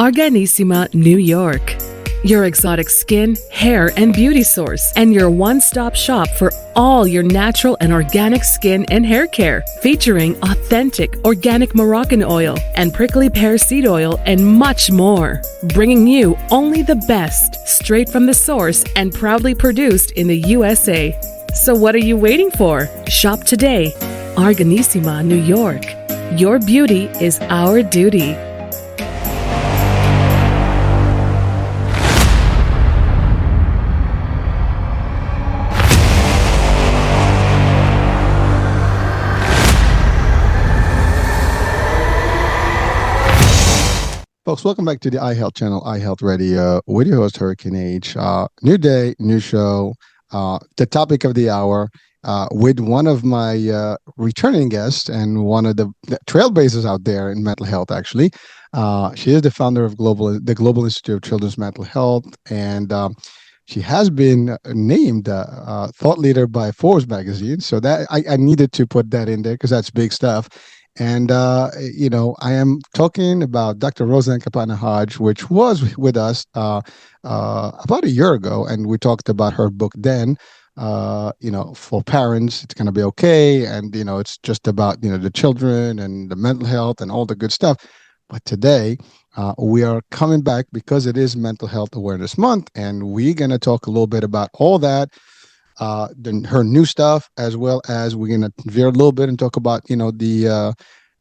Arganissima, New York. Your exotic skin, hair, and beauty source, and your one-stop shop for all your natural and organic skin and hair care, featuring authentic organic Moroccan oil and prickly pear seed oil and much more. Bringing you only the best, straight from the source and proudly produced in the USA. So what are you waiting for? Shop today. Arganissima, New York. Your beauty is our duty. Folks, welcome back to the iHealth channel, iHealth Radio, with your host, Hurricane H. New day, new show, the topic of the hour, with one of my returning guests and one of the trailblazers out there in mental health, actually. She is the founder of the Global Institute of Children's Mental Health, and she has been named thought leader by Forbes magazine. So that I needed to put that in there because that's big stuff. And, I am talking about Dr. Roseann Capanna Hodge, which was with us about a year ago. And we talked about her book then, for parents, it's going to be okay. And, it's just about, the children and the mental health and all the good stuff. But today we are coming back because it is Mental Health Awareness Month. And we're going to talk a little bit about all that. Her new stuff, as well as we're going to veer a little bit and talk about, the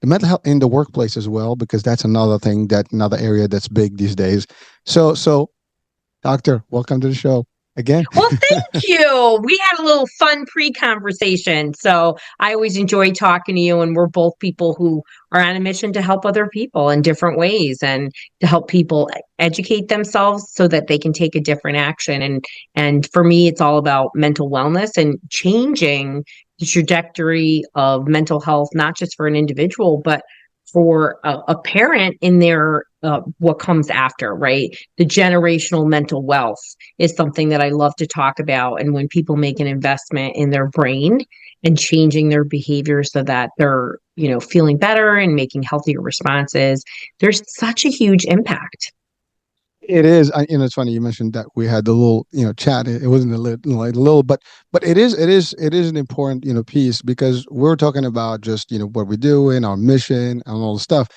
mental health in the workplace as well, because that's another area that's big these days. So, Doctor, welcome to the show again. Well, thank you. We had a little fun pre-conversation. So I always enjoy talking to you, and we're both people who are on a mission to help other people in different ways and to help people educate themselves so that they can take a different action. And for me, it's all about mental wellness and changing the trajectory of mental health, not just for an individual, but for a parent in their what comes after, right? The generational mental wealth is something that I love to talk about. And when people make an investment in their brain and changing their behavior so that they're, feeling better and making healthier responses, there's such a huge impact. It is. It's funny you mentioned that we had the little, chat. It wasn't a little, but it is an important, piece, because we're talking about just, what we do in our mission and all the stuff.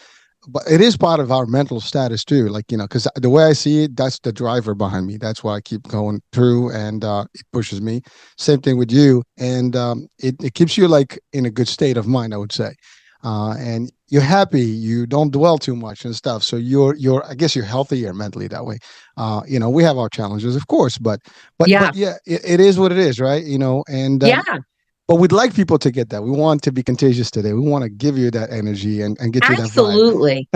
But it is part of our mental status too, because the way I see it, that's the driver behind me. That's why I keep going through, and it pushes me. Same thing with you, and it keeps you in a good state of mind, I would say, and you're happy. You don't dwell too much and stuff. So I guess you're healthier mentally that way. We have our challenges, of course, but yeah, it is what it is, right? But we'd like people to get that. We want to be contagious today. We want to give you that energy and get you that vibe. Absolutely.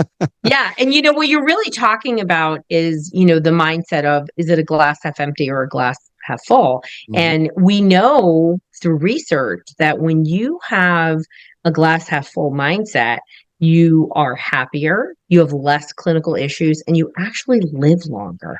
Yeah. And what you're really talking about is, the mindset of, is it a glass half empty or a glass half full? Mm-hmm. And we know through research that when you have a glass half full mindset, you are happier, you have less clinical issues, and you actually live longer.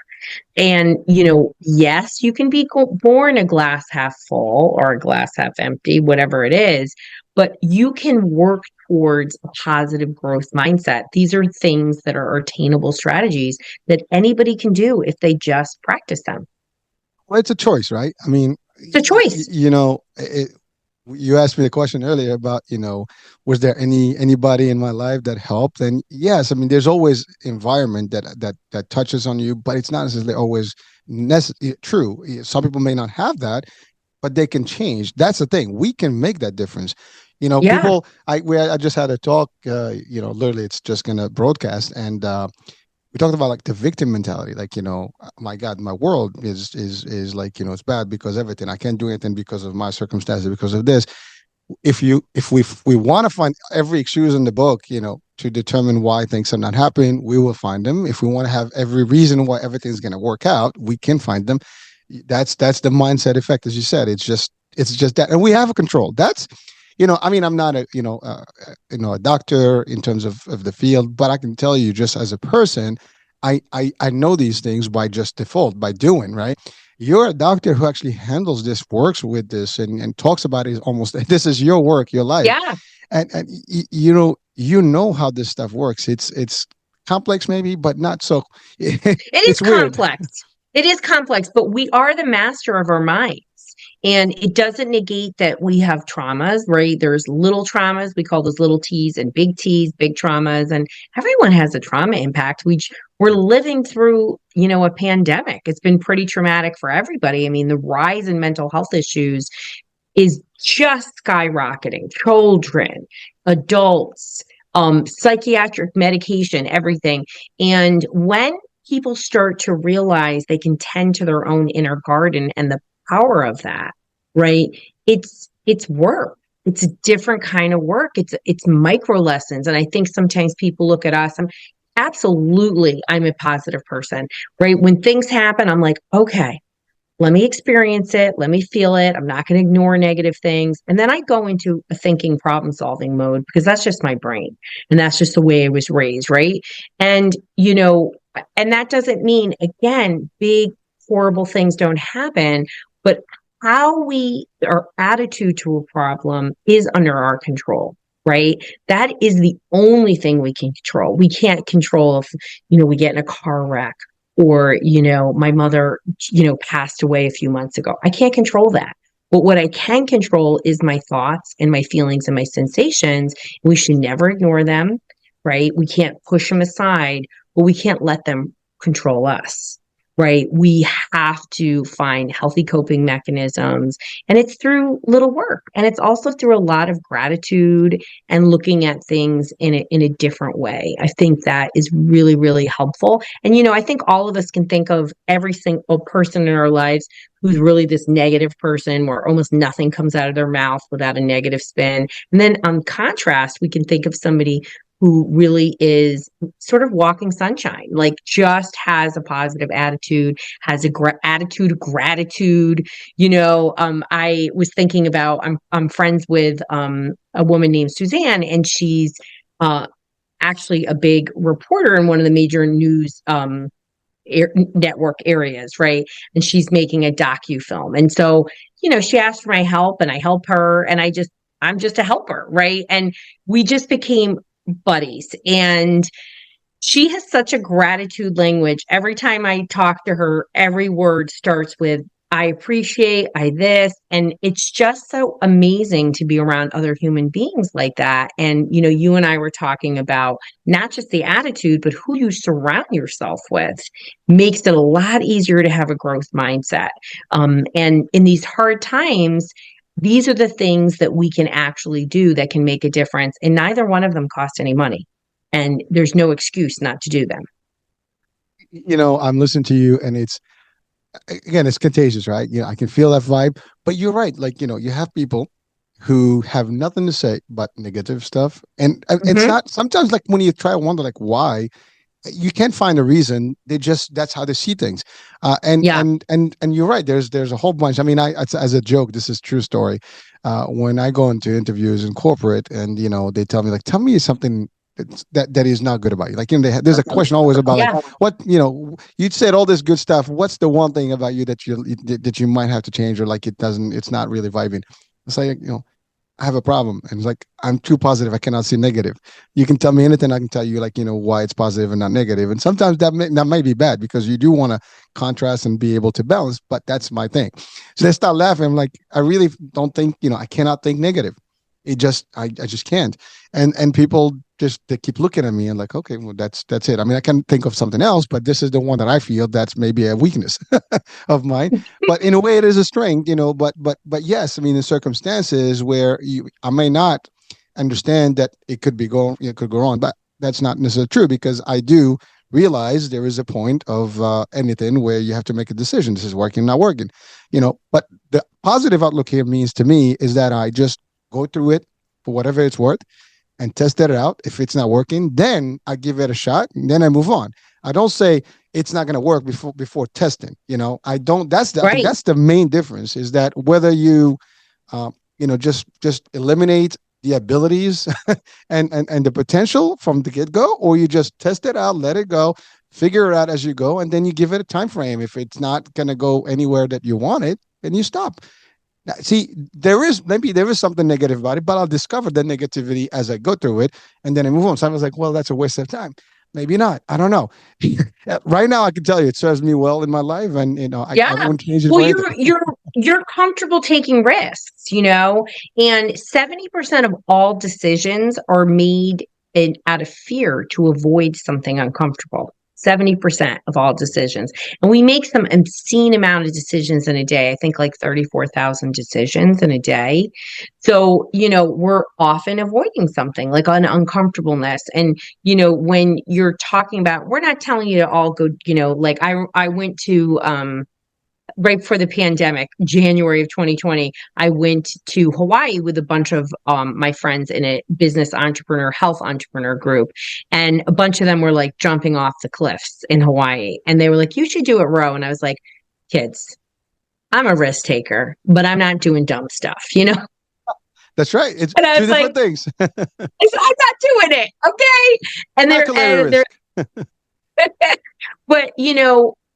And, yes, you can be born a glass half full or a glass half empty, whatever it is, but you can work towards a positive growth mindset. These are things that are attainable strategies that anybody can do if they just practice them. Well, it's a choice, right? I mean, it's a choice. You asked me the question earlier about, was there anybody in my life that helped? And yes, I mean, there's always environment that touches on you, but it's not necessarily always true. Some people may not have that, but they can change. That's the thing. We can make that difference. People, I just had a talk, literally it's just going to broadcast, and we talked about the victim mentality, my God, my world is it's bad because of everything. I can't do anything because of my circumstances, because of this. If we want to find every excuse in the book, to determine why things are not happening, we will find them. If we want to have every reason why everything's going to work out, we can find them. That's the mindset effect, as you said. It's just that, and we have a control. That's I'm not a doctor in terms of the field, but I can tell you, just as a person, I know these things by just default, by doing, right? You're a doctor who actually handles this, works with this, and talks about it almost. This is your work, your life. Yeah. And you know how this stuff works. It's complex maybe, but not so. It is It's weird. complex. It is complex, but we are the master of our minds. And it doesn't negate that we have traumas, right? There's little traumas. We call those little T's, big traumas. And everyone has a trauma impact. We're living through, a pandemic. It's been pretty traumatic for everybody. I mean, the rise in mental health issues is just skyrocketing. Children, adults, psychiatric medication, everything. And when people start to realize they can tend to their own inner garden and the power of that, right? It's work. It's a different kind of work. It's micro lessons. And I think sometimes people look at us, I'm a positive person, right? When things happen, I'm like, okay, let me experience it. Let me feel it. I'm not going to ignore negative things. And then I go into a thinking, problem solving mode because that's just my brain. And that's just the way I was raised. Right. And, and that doesn't mean, again, big, horrible things don't happen, but our attitude to a problem is under our control. Right. That is the only thing we can control. We can't control if, we get in a car wreck or, my mother, passed away a few months ago. I can't control that. But what I can control is my thoughts and my feelings and my sensations. We should never ignore them, right? We can't push them aside, but we can't let them control us, right? We have to find healthy coping mechanisms, and it's through little work. And it's also through a lot of gratitude and looking at things in a different way. I think that is really, really helpful. And, I think all of us can think of every single person in our lives who's really this negative person where almost nothing comes out of their mouth without a negative spin. And then on contrast, we can think of somebody who really is sort of walking sunshine, like just has a positive attitude, has a attitude of gratitude. I was thinking about, I'm friends with a woman named Roseann, and she's actually a big reporter in one of the major news network areas, right? And she's making a docu-film. And so, she asked for my help and I help her, and I'm just a helper, right? And we just became buddies. And she has such a gratitude language. Every time I talk to her, every word starts with, I appreciate, I this. And it's just so amazing to be around other human beings like that. And, you and I were talking about not just the attitude, but who you surround yourself with makes it a lot easier to have a growth mindset. And in these hard times, these are the things that we can actually do that can make a difference. And neither one of them cost any money. And there's no excuse not to do them. I'm listening to you, and it's contagious, right? I can feel that vibe. But you're right. Like, you have people who have nothing to say but negative stuff. And it's not, sometimes like when you try to wonder like why, you can't find a reason. That's how they see things. And you're right. There's a whole bunch. I mean, as a joke, this is true story. When I go into interviews in corporate and, they tell me like, tell me something that is not good about you. Like, there's a question always about like, what, you said all this good stuff. What's the one thing about you that you might have to change, or like it's not really vibing? It's like, I have a problem. And it's like, I'm too positive. I cannot see negative. You can tell me anything. I can tell you like, why it's positive and not negative. And sometimes that might be bad because you do want to contrast and be able to balance, but that's my thing. So they start laughing. I'm like, I really don't think, I cannot think negative. I just can't. And people they keep looking at me and like, okay, well, that's it. I mean, I can think of something else, but this is the one that I feel that's maybe a weakness of mine. But in a way, it is a strength, But yes, I mean, in circumstances where I may not understand that it could go wrong, but that's not necessarily true because I do realize there is a point of anything where you have to make a decision. This is working, not working, But the positive outlook here means to me is that I just go through it for whatever it's worth and test it out. If it's not working, then I give it a shot and then I move on. I don't say it's not going to work before testing. I don't. I think that's the main difference, is that whether you, just eliminate the abilities and the potential from the get-go, or you just test it out, let it go, figure it out as you go, and then you give it a time frame. If it's not going to go anywhere that you want it, then you stop. Now, see, there is something negative about it, but I'll discover the negativity as I go through it, and then I move on. So I was like, well, that's a waste of time. Maybe not. I don't know. Right now, I can tell you it serves me well in my life, and I Yeah. wouldn't change it Well, for anything. you're comfortable taking risks, and 70% of all decisions are made out of fear to avoid something uncomfortable. 70% of all decisions. And we make some obscene amount of decisions in a day. I think like 34,000 decisions in a day. So, we're often avoiding something like an uncomfortableness. And, when you're talking about, we're not telling you to all go, like I went to, right before the pandemic, January of 2020, I went to Hawaii with a bunch of my friends in a business entrepreneur, health entrepreneur group. And a bunch of them were like jumping off the cliffs in Hawaii. And they were like, you should do it, Ro. And I was like, kids, I'm a risk taker, but I'm not doing dumb stuff. That's right. It's And I two was like, different things. I'm not doing it. Okay. And Calculated they're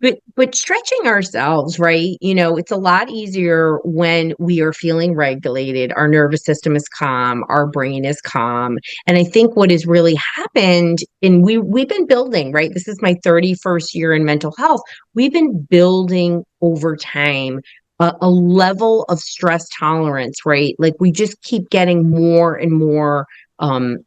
but but stretching ourselves, right? It's a lot easier when we are feeling regulated, our nervous system is calm, our brain is calm. And I think what has really happened, and we've been building, right? This is my 31st year in mental health. We've been building over time a level of stress tolerance, right? Like we just keep getting more and more.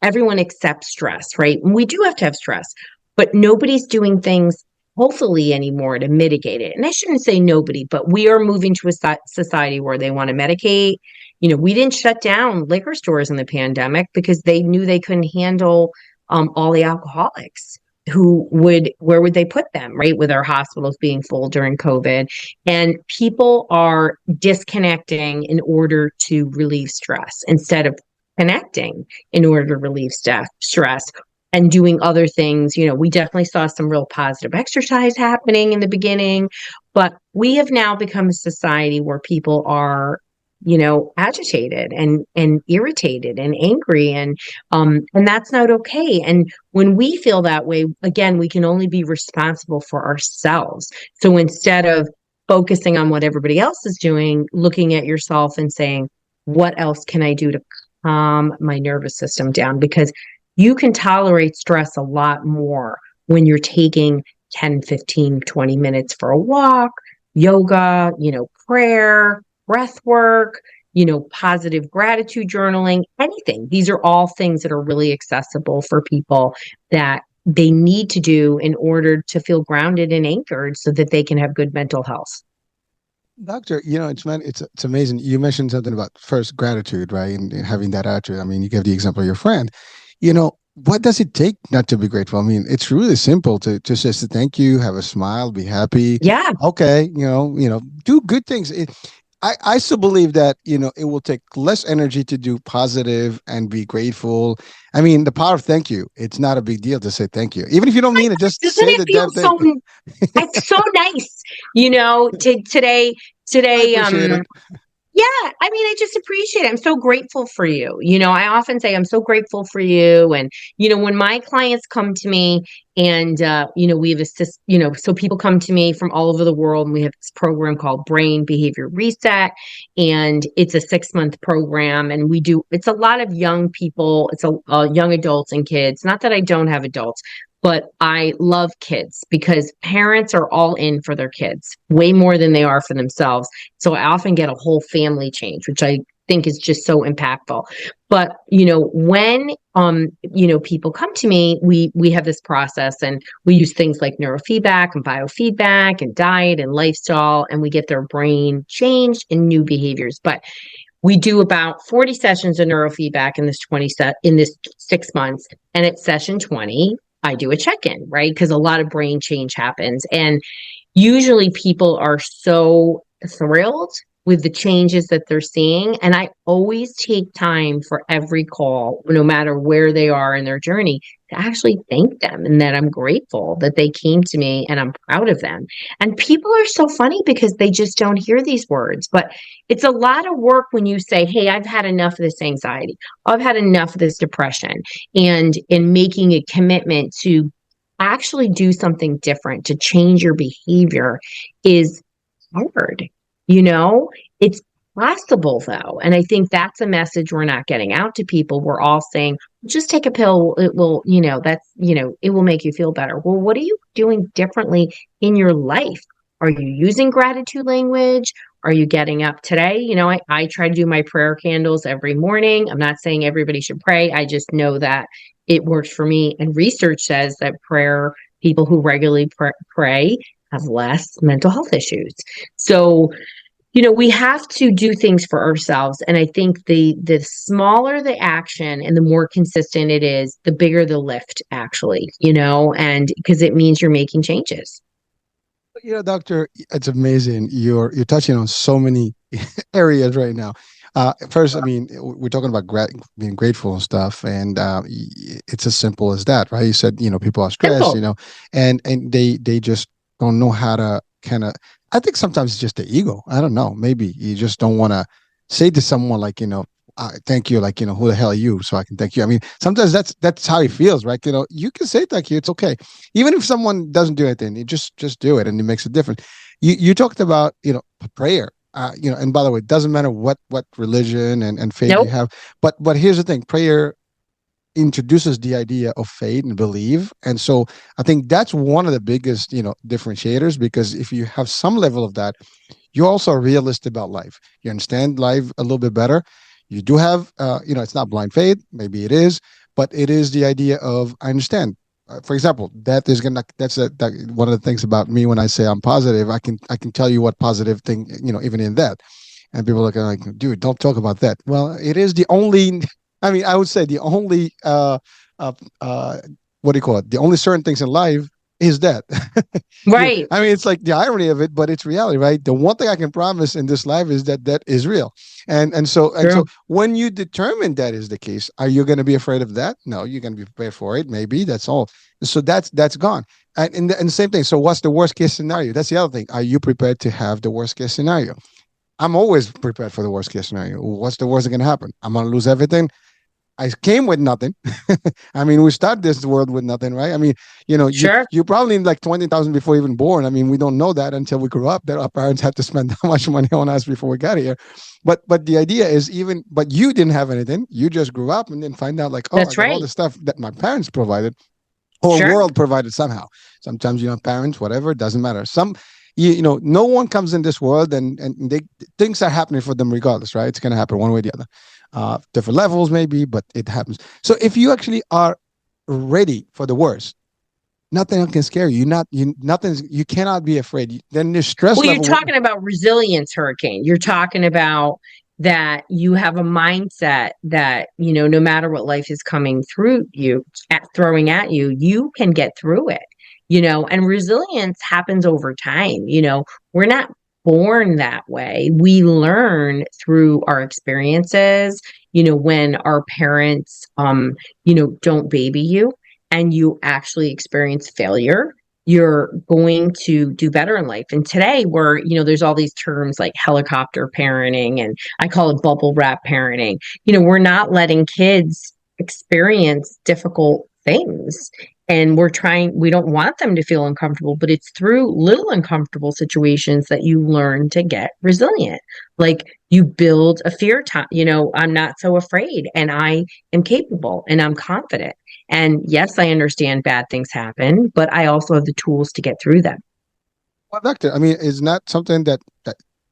Everyone accepts stress, right? And we do have to have stress, but nobody's doing things hopefully anymore to mitigate it. And I shouldn't say nobody, but we are moving to a society where they want to medicate. We didn't shut down liquor stores in the pandemic because they knew they couldn't handle all the alcoholics. Where would they put them, right? With our hospitals being full during COVID. And people are disconnecting in order to relieve stress instead of connecting in order to relieve stress and doing other things. We definitely saw some real positive exercise happening in the beginning, but we have now become a society where people are, agitated and irritated and angry, and that's not okay. And when we feel that way, again, we can only be responsible for ourselves. So instead of focusing on what everybody else is doing, looking at yourself and saying, what else can I do to calm my nervous system down? Because you can tolerate stress a lot more when you're taking 10, 15, 20 minutes for a walk, yoga, prayer, breath work, positive gratitude journaling, anything. These are all things that are really accessible for people that they need to do in order to feel grounded and anchored so that they can have good mental health. Doctor, it's amazing. You mentioned something about first gratitude, right? And having that attitude. I mean, you gave the example of your friend. What does it take not to be grateful? I mean, it's really simple to just say thank you, have a smile, be happy. Yeah. Okay, do good things. I still believe that, it will take less energy to do positive and be grateful. I mean, the power of thank you, it's not a big deal to say thank you. Even if you don't mean it, just Doesn't say it the feel damn thing. it's so nice, today, I appreciate it. yeah, I mean, I just appreciate it. I'm so grateful for you. I often say I'm so grateful for you. And, when my clients come to me and, we have so people come to me from all over the world, and we have this program called Brain Behavior Reset. And it's a 6-month program. And it's a lot of young people. It's young adults and kids. Not that I don't have adults, but I love kids because parents are all in for their kids way more than they are for themselves. So I often get a whole family change, which I think is just so impactful. But, when, people come to me, we have this process, and we use things like neurofeedback and biofeedback and diet and lifestyle, and we get their brain changed and new behaviors. But we do about 40 sessions of neurofeedback in this 6 months. And at session 20, I do a check-in, right? Because a lot of brain change happens. And usually people are so thrilled with the changes that they're seeing. And I always take time for every call, no matter where they are in their journey, to actually thank them, and that I'm grateful that they came to me and I'm proud of them. And people are so funny because they just don't hear these words. But it's a lot of work when you say, hey, I've had enough of this anxiety. I've had enough of this depression. And in making a commitment to actually do something different, to change your behavior, is hard. It's possible, though. And I think that's a message we're not getting out to people. We're all saying, just take a pill. It will, it will make you feel better. Well, what are you doing differently in your life? Are you using gratitude language? Are you getting up today? I try to do my prayer candles every morning. I'm not saying everybody should pray. I just know that it works for me. And research says that people who regularly pray have less mental health issues. So, we have to do things for ourselves. And I think the smaller the action and the more consistent it is, the bigger the lift actually, and because it means you're making changes. Doctor, it's amazing. You're touching on so many areas right now. First, I mean, we're talking about being grateful and stuff, and it's as simple as that, right? You said, people are stressed, Simple. and they just don't know how to kind of. I think sometimes it's just the ego. I don't know. Maybe you just don't want to say to someone like, thank you, like, who the hell are you? So I can thank you. I mean, sometimes that's how it feels, right? You can say thank you. It's okay. Even if someone doesn't do anything, you just do it and it makes a difference. You talked about, prayer. And by the way, it doesn't matter what religion and faith you Nope. have, but here's the thing: prayer introduces the idea of faith and believe, and so I think that's one of the biggest differentiators, because if you have some level of that, you're also a realist about life. You understand life a little bit better. You do have it's not blind faith, maybe it is, but it is the idea of, I understand. For example, that one of the things about me. When I say I'm positive, I can tell you what positive thing, even in that. And people are like, dude, don't talk about that. Well, it is the only, I mean, I would say the only, what do you call it? The only certain things in life is that. Right. I mean, it's like the irony of it, but it's reality, right? The one thing I can promise in this life is that is real. And so when you determine that is the case, are you going to be afraid of that? No, you're going to be prepared for it. Maybe that's all. So that's gone. And the same thing. So what's the worst case scenario? That's the other thing. Are you prepared to have the worst case scenario? I'm always prepared for the worst case scenario. What's the worst that can happen? I'm going to lose everything. I came with nothing. I mean, we start this world with nothing, right? I mean, Sure. you probably like 20,000 before even born. I mean, we don't know that until we grew up, that our parents had to spend that much money on us before we got here. But the idea is, but you didn't have anything. You just grew up and then find out like, oh, I That's got all right. the stuff that my parents provided or Sure. world provided somehow. Sometimes, parents, whatever, it doesn't matter. No one comes in this world and things are happening for them regardless, right? It's going to happen one way or the other. Different levels maybe, but it happens. So if you actually are ready for the worst, nothing can scare you. You cannot be afraid. Then the stress Well, you're level. talking about resilience, Hurricane. You're talking about that you have a mindset that, no matter what life is coming through you, throwing at you, you can get through it, and resilience happens over time. We're not born that way. We learn through our experiences, when our parents, don't baby you and you actually experience failure, you're going to do better in life. And today there's all these terms like helicopter parenting, and I call it bubble wrap parenting. We're not letting kids experience difficult things. And we don't want them to feel uncomfortable, but it's through little uncomfortable situations that you learn to get resilient. Like you build a fear time, I'm not so afraid and I am capable and I'm confident. And yes, I understand bad things happen, but I also have the tools to get through them. Well, doctor, I mean, is not something that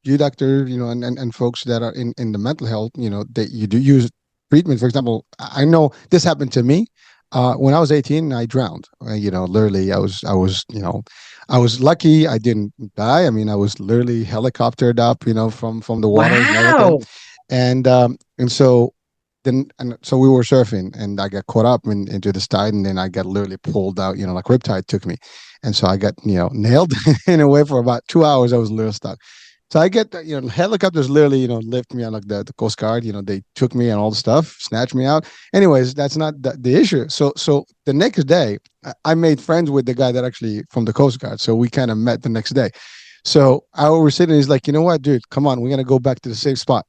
you, doctor, and folks that are in the mental health, that you do use treatment. For example, I know this happened to me. When I was 18, I drowned. Literally, I was lucky. I didn't die. I mean, I was literally helicoptered up, from the waters and everything. Wow. And so we were surfing, and I got caught up into this tide, and then I got literally pulled out. Like riptide took me, and so I got nailed in a way for about 2 hours. I was literally stuck. So I get, helicopters literally, lift me out, like the Coast Guard, they took me and all the stuff, snatched me out. Anyways, that's not the issue. So the next day, I made friends with the guy that actually from the Coast Guard. So we kind of met the next day. So I was sitting, he's like, you know what, dude, come on, we're going to go back to the same spot.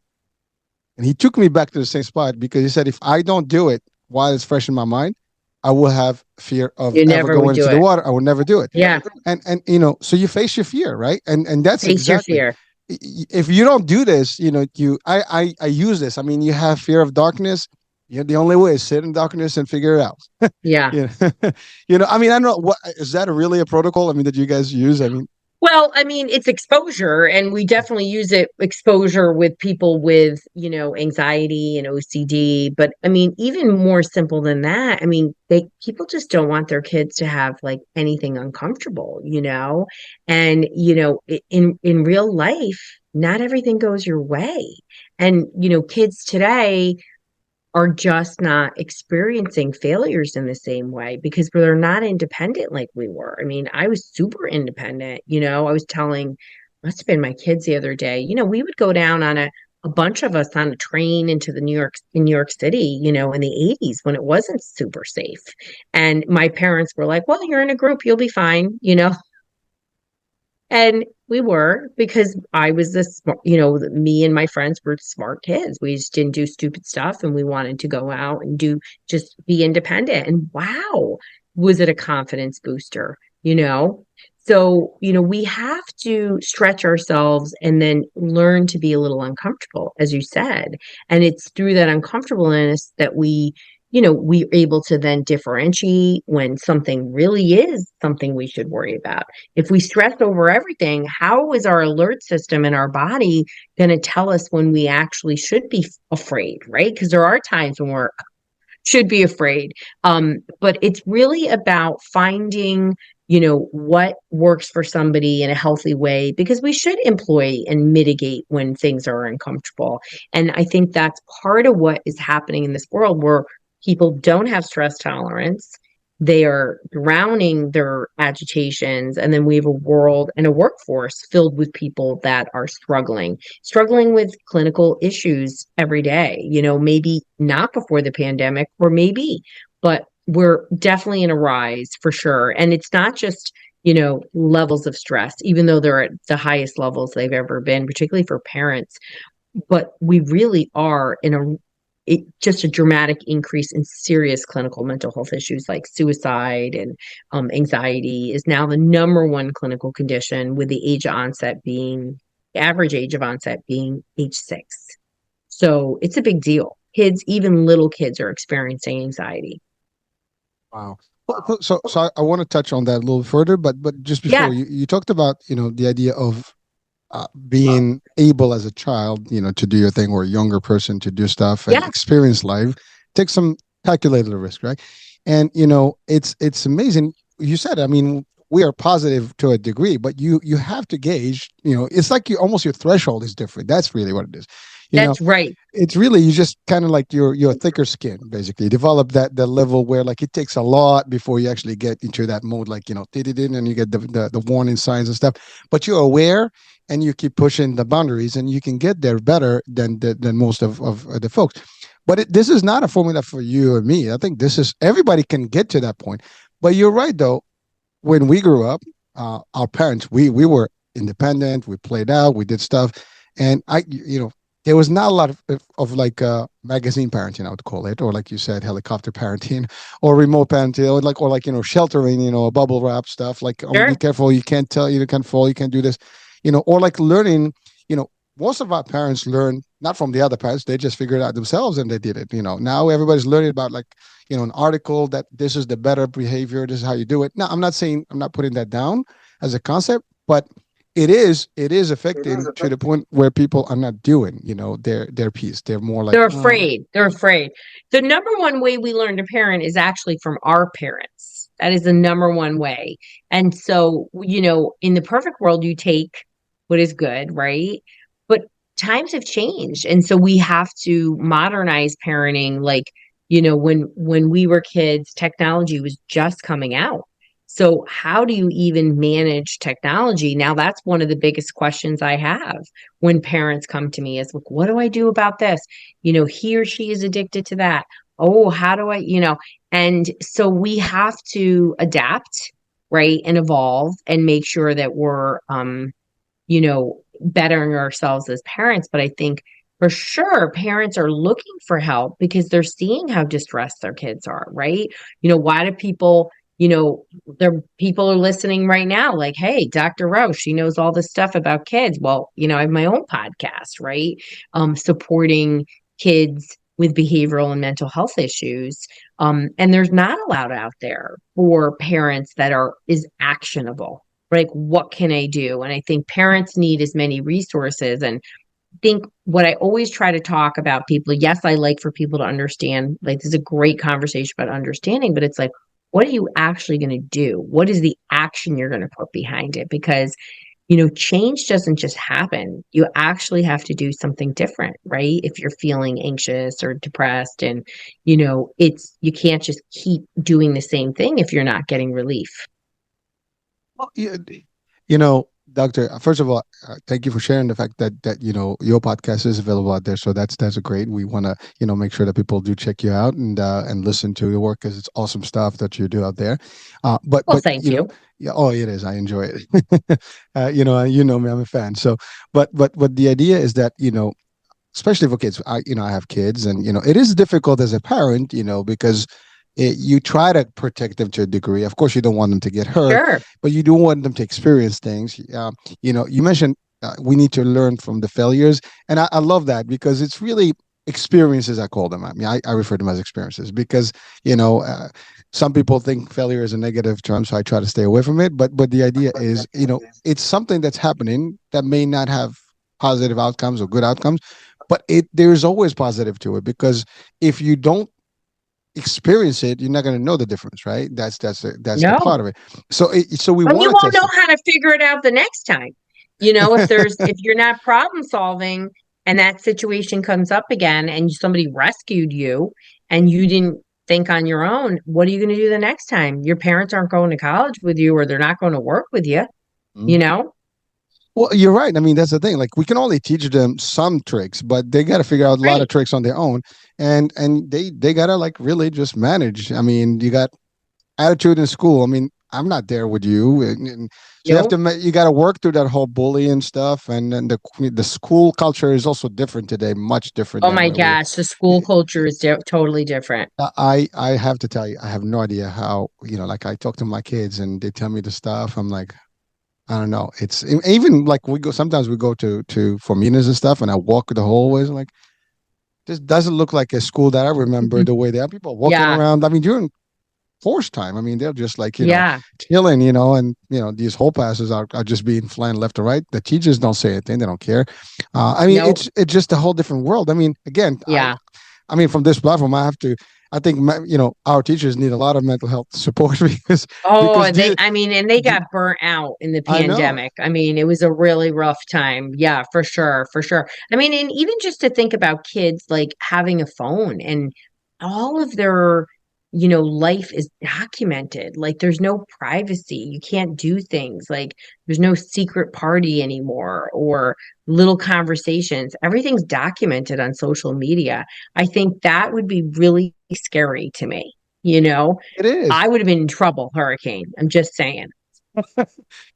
And he took me back to the same spot because he said, if I don't do it while it's fresh in my mind, I will have fear of You ever never would going do into the it. water. I will never do it. Yeah. And so you face your fear, right? And that's Face your exactly. fear. if you don't do this, I use this. I mean, you have fear of darkness. The only way is sit in darkness and figure it out. Yeah. you know, I mean, I don't know, what is that really a protocol? I mean, that you guys use? I mean, Well, I mean, it's exposure, and we definitely use it exposure with people with, anxiety and OCD. But I mean, even more simple than that, I mean, people just don't want their kids to have like anything uncomfortable. And in real life, not everything goes your way. And kids today are just not experiencing failures in the same way because they're not independent like we were. I mean, I was super independent. I was telling, must have been my kids the other day, we would go down on a bunch of us on a train into New York City, in the 80s when it wasn't super safe. And my parents were like, well, you're in a group, you'll be fine. And we were, because I was me and my friends were smart kids. We just didn't do stupid stuff, and we wanted to go out and just be independent. And wow, was it a confidence booster? So, we have to stretch ourselves and then learn to be a little uncomfortable, as you said. And it's through that uncomfortableness that we're able to then differentiate when something really is something we should worry about. If we stress over everything, how is our alert system in our body going to tell us when we actually should be afraid, right? Because there are times when we're should be afraid. But it's really about finding, what works for somebody in a healthy way, because we should employ and mitigate when things are uncomfortable. And I think that's part of what is happening in this world where people don't have stress tolerance. They are drowning their agitations. And then we have a world and a workforce filled with people that are struggling with clinical issues every day, maybe not before the pandemic, or maybe, but we're definitely in a rise for sure. And it's not just, levels of stress, even though they're at the highest levels they've ever been, particularly for parents. But we really are in just a dramatic increase in serious clinical mental health issues like suicide and anxiety is now the number one clinical condition, with the average age of onset being age 6. So it's a big deal. Kids, even little kids, are experiencing anxiety. wow. So I want to touch on that a little further, but just before, Yeah, you talked about, the idea of being able as a child, to do your thing, or a younger person to do stuff and yeah, experience life, take some calculated risk, right? And it's amazing. You said, I mean, we are positive to a degree, but you have to gauge. It's like almost your threshold is different. That's really what it is. You know, that's right. it's really, you just kind of like your thicker skin, basically develop that level where, like, it takes a lot before you actually get into that mode, like, and you get the warning signs and stuff, but you're aware and you keep pushing the boundaries, and you can get there better than most of the folks. But this is not a formula for you or me. I think this is, everybody can get to that point. But you're right, though. When we grew up, our parents, we were independent. We played out. We did stuff, and there was not a lot of like magazine parenting, I would call it, or like you said, helicopter parenting, or remote parenting, or like sheltering, a bubble wrap stuff. Like, oh, be Sure. careful, you can't tell, you can't fall, you can't do this, or like learning. Most of our parents learn not from the other parents; they just figured it out themselves and they did it. Now everybody's learning about, like, an article that this is the better behavior, this is how you do it. Now, I'm not putting that down as a concept, but it is affecting to the point where people are not doing, their piece. They're more like, They're oh, afraid. They're afraid. The number one way we learn to parent is actually from our parents. That is the number one way. And so, in the perfect world, you take what is good, right? But times have changed. And so we have to modernize parenting. Like, when we were kids, technology was just coming out. So how do you even manage technology? Now, that's one of the biggest questions I have when parents come to me is, look, what do I do about this? He or she is addicted to that. Oh, how do and so we have to adapt, right? And evolve and make sure that we're, bettering ourselves as parents. But I think for sure parents are looking for help because they're seeing how distressed their kids are, right? Why do people there people are listening right now, like, hey, Dr. Roche, she knows all this stuff about kids. Well, I have my own podcast, right? Supporting kids with behavioral and mental health issues. And there's not a lot out there for parents that is actionable. Like, what can I do? And I think parents need as many resources. And I think what I always try to talk about people, yes, I like for people to understand, like, this is a great conversation about understanding, but it's like, what are you actually going to do? What is the action you're going to put behind it? Because change doesn't just happen. You actually have to do something different, right? If you're feeling anxious or depressed, and you can't just keep doing the same thing if you're not getting relief. Well, Doctor, first of all, thank you for sharing the fact that your podcast is available out there. So that's great. We want to make sure that people do check you out and listen to your work, because it's awesome stuff that you do out there. But thank you. Yeah, oh, it is. I enjoy it. You know me, I'm a fan. So, but the idea is that especially for kids, I have kids, and it is difficult as a parent, because you try to protect them to a degree. Of course, you don't want them to get hurt, Sure. but you do want them to experience things. You mentioned we need to learn from the failures, and I love that, because it's really experiences. I call them. I mean, I refer to them as experiences, because some people think failure is a negative term, so I try to stay away from it. But the idea is, it's something that's happening that may not have positive outcomes or good outcomes, but there's always positive to it, because if you don't experience it, you're not going to know the difference, right? That's the part of it. So we want you to won't know how to figure it out the next time. If you're not problem solving and that situation comes up again and somebody rescued you and you didn't think on your own, what are you going to do the next time? Your parents aren't going to college with you, or they're not going to work with you. Well, you're right. I mean, that's the thing. Like, we can only teach them some tricks, but they got to figure out a lot of tricks on their own, and they got to, like, really just manage. I mean, you got attitude in school. I mean, I'm not there with you, and so you got to work through that whole bullying stuff, and then the school culture is also different today, much different. Oh my gosh, the school culture is totally different. I have to tell you, I have no idea how. Like, I talk to my kids and they tell me the stuff. I'm like, I don't know. It's even like sometimes we go to for meetings and stuff, and I walk the hallways, like, this doesn't look like a school that I remember. The way there are people walking around. I mean, during forced time, I mean, they're just like, chilling, and these whole passes are just being flying left to right. The teachers don't say anything. They don't care. I mean, it's just a whole different world. I mean, again, I mean, from this platform, I think our teachers need a lot of mental health support, because they got burnt out in the pandemic. I mean, it was a really rough time. Yeah, for sure. I mean, and even just to think about kids like having a phone and all of their life is documented. Like, there's no privacy. You can't do things like, there's no secret party anymore or little conversations. Everything's documented on social media. I think that would be really scary to me. It is. I would have been in trouble, Hurricane. I'm just saying.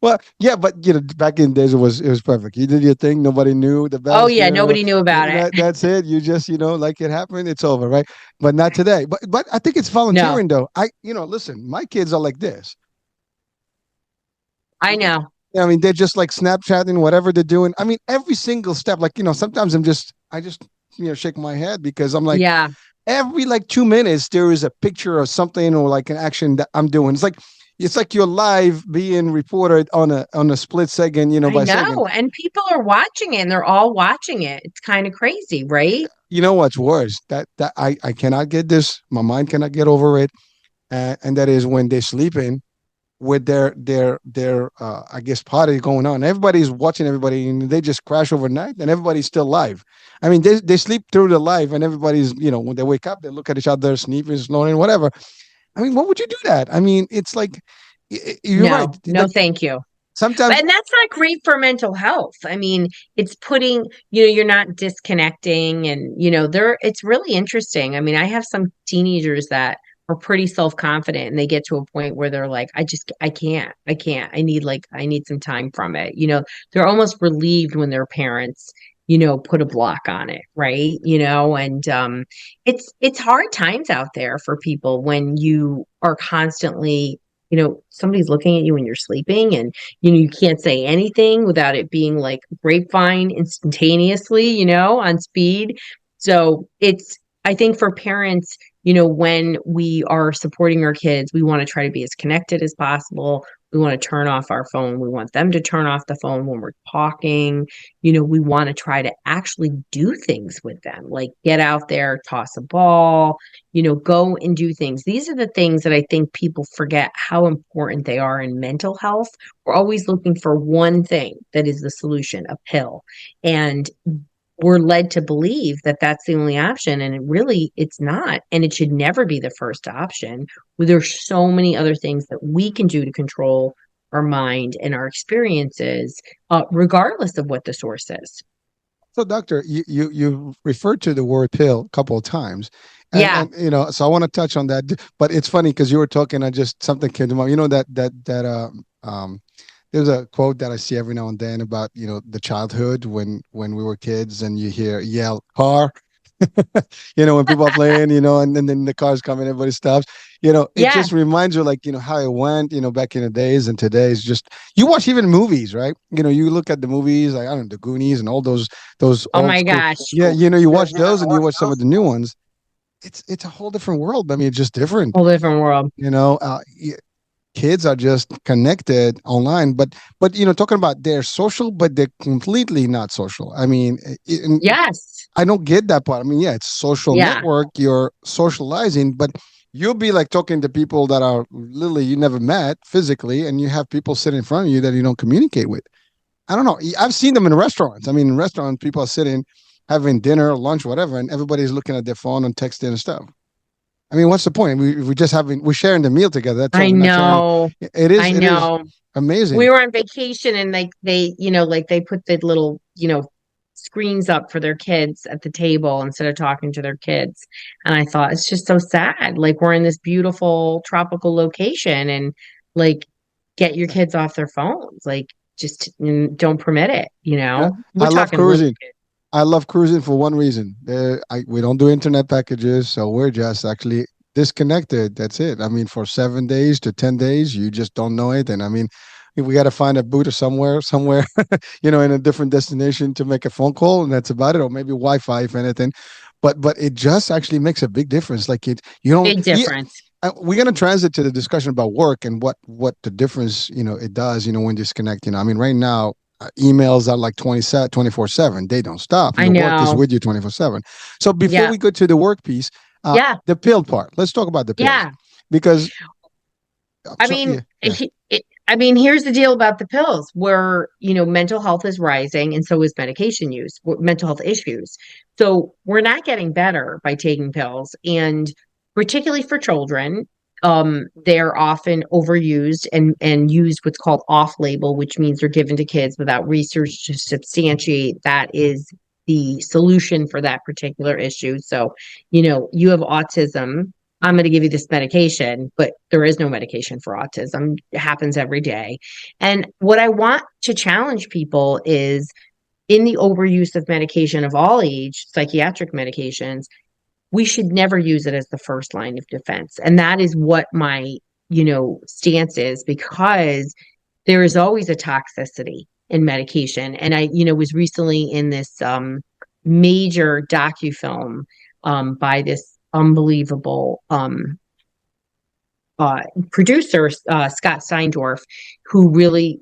Well, yeah, but back in days it was perfect. You did your thing, nobody knew the best. Oh yeah, nobody knew about it. That's it. You just like, it happened, it's over, right? But not today. But I think it's volunteering though. Listen, my kids are like this. I know. I mean, they're just like Snapchatting, whatever they're doing. I mean, every single step, like, sometimes I just shake my head, because I'm like, every like 2 minutes there is a picture of something or like an action that I'm doing. It's like you're live being reported on a split second, by second. And people are watching it, and they're all watching it. It's kind of crazy, right? You know what's worse? That I cannot get this. My mind cannot get over it, and that is when they're sleeping with their I guess party going on. Everybody's watching everybody, and they just crash overnight, and everybody's still live. I mean, they sleep through the live, and everybody's when they wake up, they look at each other, sniffing, snoring, whatever. I mean, what would you do that? I mean, it's like, you're right. No, thank you. Sometimes, and that's not great for mental health. I mean, it's putting, you're not disconnecting, and, it's really interesting. I mean, I have some teenagers that are pretty self-confident, and they get to a point where they're like, I can't, I need some time from it. They're almost relieved when their parents put a block on it, right? And it's hard times out there for people when you are constantly somebody's looking at you when you're sleeping, and you can't say anything without it being like grapevine instantaneously, on speed. So I think for parents, when we are supporting our kids, we want to try to be as connected as possible. We want to turn off our phone. We want them to turn off the phone when we're talking. We want to try to actually do things with them, like get out there, toss a ball, go and do things. These are the things that I think people forget how important they are in mental health. We're always looking for one thing that is the solution, a pill. And we're led to believe that that's the only option, and it's not, and it should never be the first option. There's so many other things that we can do to control our mind and our experiences, regardless of what the source is. So, doctor, you referred to the word pill a couple of times, Yeah. and so I want to touch on that. But it's funny because you were talking, I just something came to mind. There's a quote that I see every now and then about the childhood when we were kids, and you hear yell car, when people are playing, and then the cars come and everybody stops. It Yeah. just reminds you, like, how it went, back in the days, and today's just, you watch even movies, right? You look at the movies, like, I don't know, the Goonies and all those Oh old my school. gosh. Yeah, you watch those and you watch some of the new ones. It's a whole different world. I mean, it's just different. Whole different world. Kids are just connected online, but talking about they're social, but they're completely not social. I mean, Yes. I don't get that part. I mean, yeah, it's social Yeah. network, you're socializing, but you'll be like talking to people that are literally you never met physically, and you have people sitting in front of you that you don't communicate with. I don't know. I've seen them in restaurants. I mean, in restaurants, people are sitting having dinner, lunch, whatever, and everybody's looking at their phone and texting and stuff. I mean, what's the point? We're sharing the meal together. That's all. I know. It is. I It is know. amazing. We were on vacation, and like they put the little, screens up for their kids at the table instead of talking to their kids. And I thought it's just so sad. Like, we're in this beautiful tropical location, and like, get your kids off their phones. Like, just don't permit it, Yeah, We're I love talking little cruising. kids. I love cruising for one reason. We don't do internet packages, so we're just actually disconnected. That's it. I mean, for 7 days to 10 days, you just don't know it. And I mean, if we got to find a booth or somewhere, in a different destination to make a phone call, and that's about it, or maybe Wi-Fi if anything. But it just actually makes a big difference. Like you don't. Big difference. We're gonna transit to the discussion about work and what the difference it does when disconnect. I mean, right now emails are like 24/7. They don't stop. I Your work is know. with you 24/7. So before Yeah. we go to the work piece, Yeah. the pill part, let's talk about the pills. Yeah. Because I so, mean, yeah. here's the deal about the pills, where, mental health is rising, and so is medication use, mental health issues. So we're not getting better by taking pills. And particularly for children, they're often overused and used what's called off-label, which means they're given to kids without research to substantiate that is the solution for that particular issue. So, you have autism. I'm going to give you this medication, but there is no medication for autism. It happens every day. And what I want to challenge people is, in the overuse of medication of all age, psychiatric medications, we should never use it as the first line of defense. And that is what my, stance is, because there is always a toxicity in medication. And I, was recently in this major docufilm by this unbelievable producer, Scott Steindorf, who really,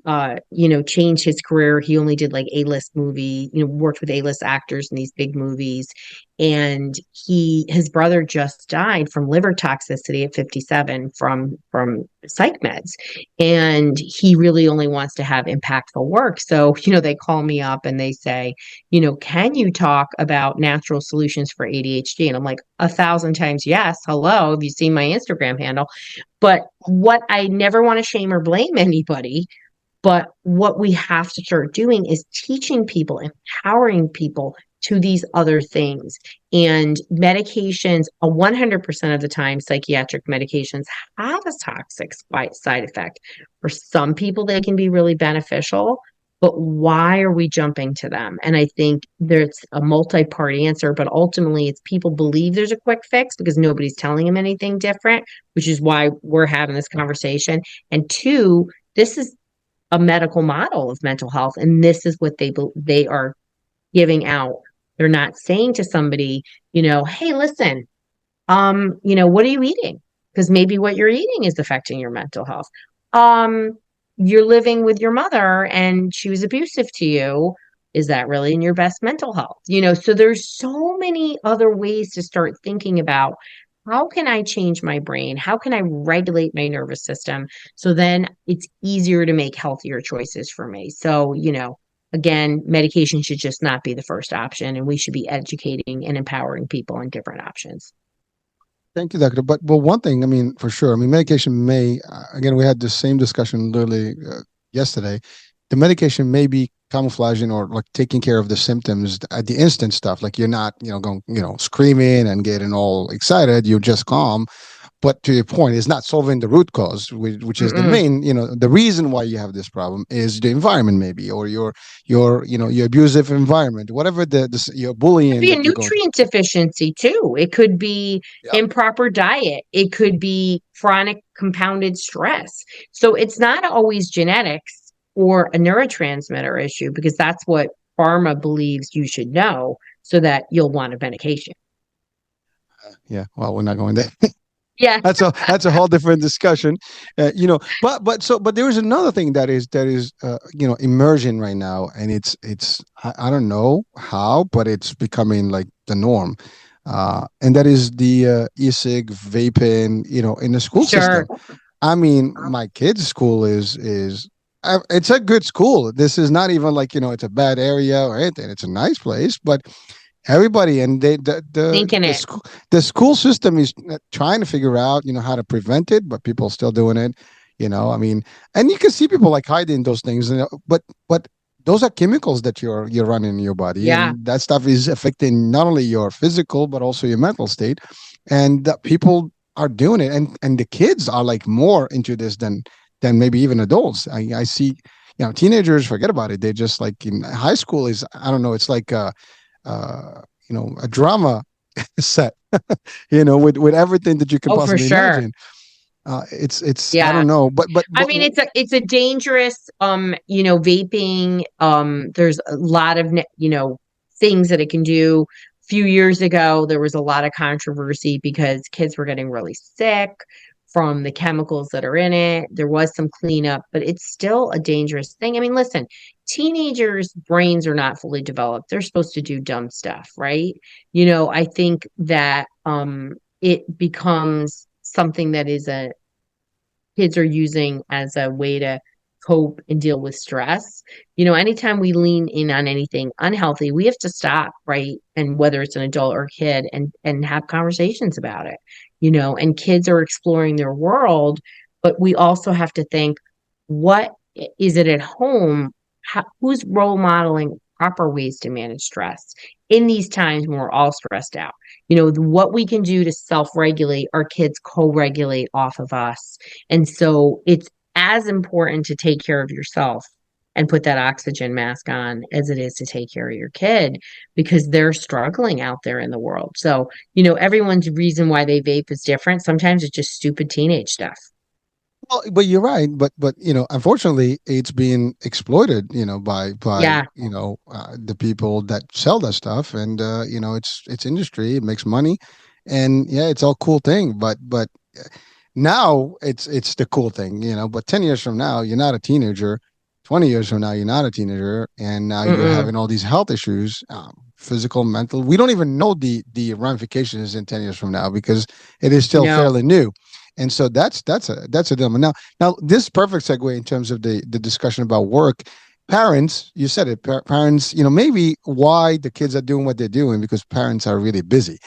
changed his career. He only did like A-list movie, worked with A-list actors in these big movies. And his brother just died from liver toxicity at 57 from psych meds. And he really only wants to have impactful work. So, they call me up and they say, can you talk about natural solutions for ADHD? And I'm like, 1,000 times yes. Hello, have you seen my Instagram handle? But what I never want to shame or blame anybody, but what we have to start doing is teaching people, empowering people to these other things. And medications, 100% of the time, psychiatric medications have a toxic side effect. For some people, they can be really beneficial. but why are we jumping to them? And I think there's a multi-part answer, but ultimately it's people believe there's a quick fix because nobody's telling them anything different, which is why we're having this conversation. And two, this is a medical model of mental health, and this is what they are giving out. They're not saying to somebody, hey, listen, what are you eating? Because maybe what you're eating is affecting your mental health. You're living with your mother and she was abusive to you. Is that really in your best mental health? So there's so many other ways to start thinking about how can I change my brain? How can I regulate my nervous system? So then it's easier to make healthier choices for me. So, again, medication should just not be the first option, and we should be educating and empowering people on different options. Thank you, doctor. But one thing, I mean, for sure, I mean, medication may, again, we had the same discussion literally yesterday. The medication may be camouflaging or like taking care of the symptoms at the instant stuff. Like you're not, going, screaming and getting all excited. You're just calm. But to your point, it's not solving the root cause, which is the main, the reason why you have this problem is the environment, maybe, or your abusive environment, whatever your bullying. It could be a nutrient deficiency too. It could be improper diet. It could be chronic compounded stress. So it's not always genetics or a neurotransmitter issue, because that's what pharma believes you should know so that you'll want a medication. Yeah, well, we're not going there. Yeah, that's a whole different discussion, but there is another thing that is emerging right now, and it's I don't know how, but it's becoming like the norm, and that is the e-cig vaping, in the school system. I mean, my kid's school is it's a good school. This is not even like it's a bad area or anything. It's a nice place, but everybody and the school system is trying to figure out how to prevent it, but people are still doing it. I mean, and you can see people like hiding those things, but those are chemicals that you're running in your body, and that stuff is affecting not only your physical but also your mental state, and people are doing it, and the kids are like more into this than maybe even adults. I see, teenagers, forget about it. They just like in high school is, I don't know, it's like a drama set, with everything that you can possibly imagine. It's I don't know, but I mean, it's a dangerous, vaping. There's a lot of, things that it can do. A few years ago, there was a lot of controversy because kids were getting really sick from the chemicals that are in it. There was some cleanup, but it's still a dangerous thing. I mean, listen, teenagers' brains are not fully developed. They're supposed to do dumb stuff, right? I think that it becomes something that kids are using as a way to cope and deal with stress. Anytime we lean in on anything unhealthy, we have to stop, right? And whether it's an adult or kid, and have conversations about it. And kids are exploring their world, but we also have to think, what is it at home? Who's role modeling proper ways to manage stress in these times when we're all stressed out? What we can do to self-regulate, our kids co-regulate off of us. And so it's as important to take care of yourself and put that oxygen mask on as it is to take care of your kid, because they're struggling out there in the world. So, everyone's reason why they vape is different. Sometimes it's just stupid teenage stuff. Well, but you're right. But unfortunately, it's being exploited, by the people that sell that stuff, and it's industry. It makes money, and it's all cool thing. But now it's the cool thing, But 10 years from now, you're not a teenager. 20 years from now, you're not a teenager, and now you're having all these health issues, physical, mental. We don't even know the ramifications in 10 years from now, because it is still fairly new. And so that's a dilemma. Now this perfect segue in terms of the discussion about work. Parents, you said it. Parents, maybe why the kids are doing what they're doing, because parents are really busy,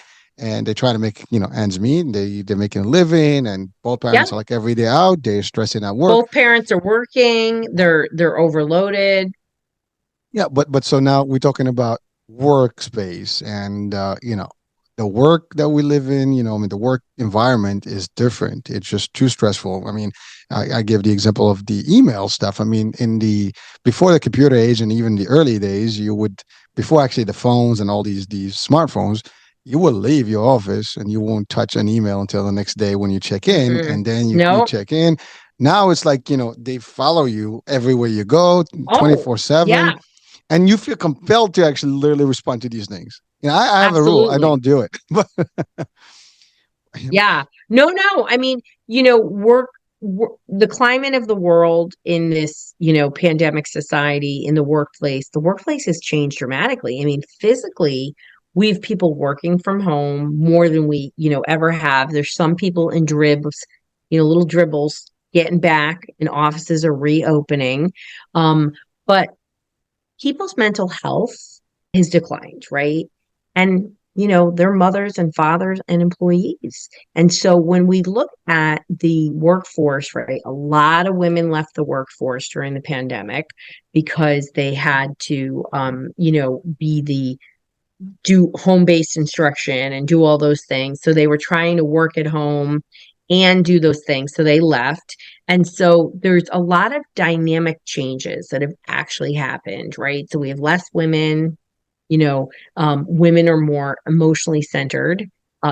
and they try to make ends meet. They're making a living, and both parents are like every day out. They're stressing at work. Both parents are working. They're overloaded. Yeah, but so now we're talking about workspace, and the work that we live in, I mean, the work environment is different. It's just too stressful. I mean, I give the example of the email stuff. I mean, before the computer age and even the early days, before actually the phones and all these smartphones, you will leave your office and you won't touch an email until the next day when you check in, Mhm. and then you No. check in. Now it's like, they follow you everywhere you go, Oh, 24/7, yeah, and you feel compelled to actually literally respond to these things. I have a rule. I absolutely. don't do it. But Yeah. No, no. I mean, the climate of the world in this, pandemic society in the workplace has changed dramatically. I mean, physically, we have people working from home more than we, ever have. There's some people in dribs, little dribbles getting back and offices are reopening. But people's mental health has declined, right? And, they're mothers and fathers and employees. And so when we look at the workforce, right, a lot of women left the workforce during the pandemic because they had to, do home-based instruction and do all those things. So they were trying to work at home and do those things. So they left. And so there's a lot of dynamic changes that have actually happened, right? So we have less women, women are more emotionally centered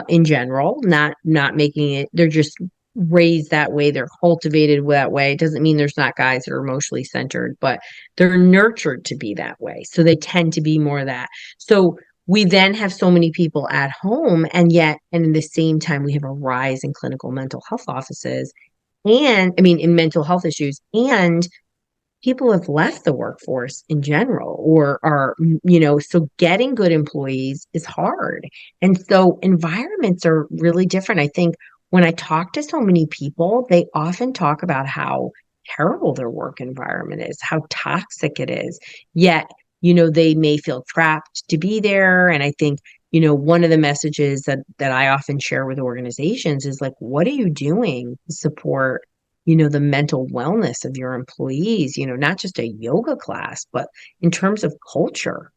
in general, not making it, they're just raised that way, they're cultivated that way. It doesn't mean there's not guys that are emotionally centered, but they're nurtured to be that way. So they tend to be more that. So we then have so many people at home, and in the same time, we have a rise in clinical mental health offices and I mean, in mental health issues, and people have left the workforce in general or are, so getting good employees is hard. And so environments are really different. I think when I talk to so many people, they often talk about how terrible their work environment is, how toxic it is. Yet, they may feel trapped to be there. And I think, one of the messages that I often share with organizations is like, what are you doing to support the mental wellness of your employees, not just a yoga class, but in terms of culture.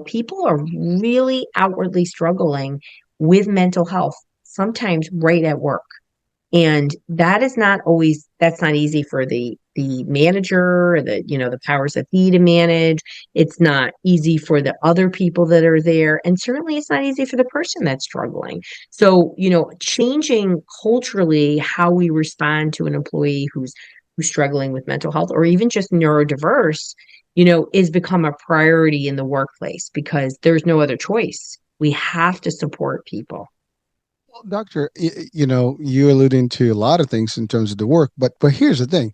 People are really outwardly struggling with mental health, sometimes right at work. And that's not easy for the manager or the powers that be to manage. It's not easy for the other people that are there. And certainly it's not easy for the person that's struggling. So, changing culturally how we respond to an employee who's struggling with mental health or even just neurodiverse, is become a priority in the workplace because there's no other choice. We have to support people. well, doctor, you're alluding to a lot of things in terms of the work, but here's the thing,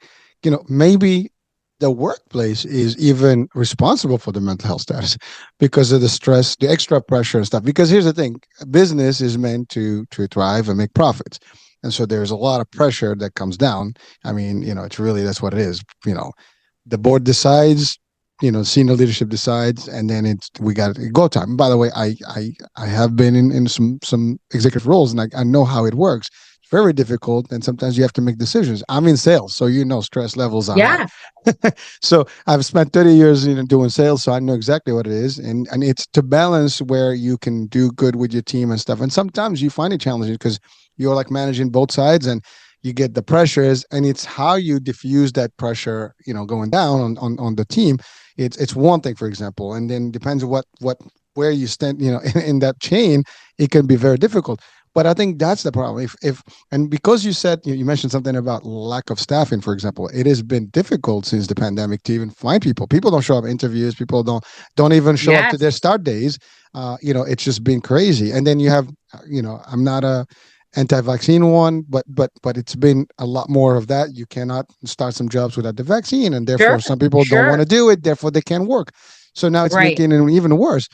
maybe the workplace is even responsible for the mental health status because of the stress, the extra pressure and stuff. Because here's the thing, business is meant to thrive and make profits. And so there's a lot of pressure that comes down. I mean, it's really, that's what it is. The board decides, senior leadership decides, and then we got go time. By the way, I have been in some executive roles, and I know how it works. It's very difficult, and sometimes you have to make decisions. I'm in sales, so stress levels are high. Yeah, So I've spent 30 years doing sales, so I know exactly what it is, and it's to balance where you can do good with your team and stuff. And sometimes you find it challenging because you're like managing both sides, and you get the pressures, and it's how you diffuse that pressure, going down on the team. It's one thing, for example, and then depends on what where you stand, in that chain, it can be very difficult. But I think that's the problem. If and because you said you mentioned something about lack of staffing, for example, it has been difficult since the pandemic to even find people. People don't show up at interviews. People don't even show up to yes, their start days. It's just been crazy. And then you have, I'm not a anti-vaccine one, but it's been a lot more of that. You cannot start some jobs without the vaccine, and therefore sure, some people don't want sure, to do it. Therefore, they can't work. So now it's right. making it even worse.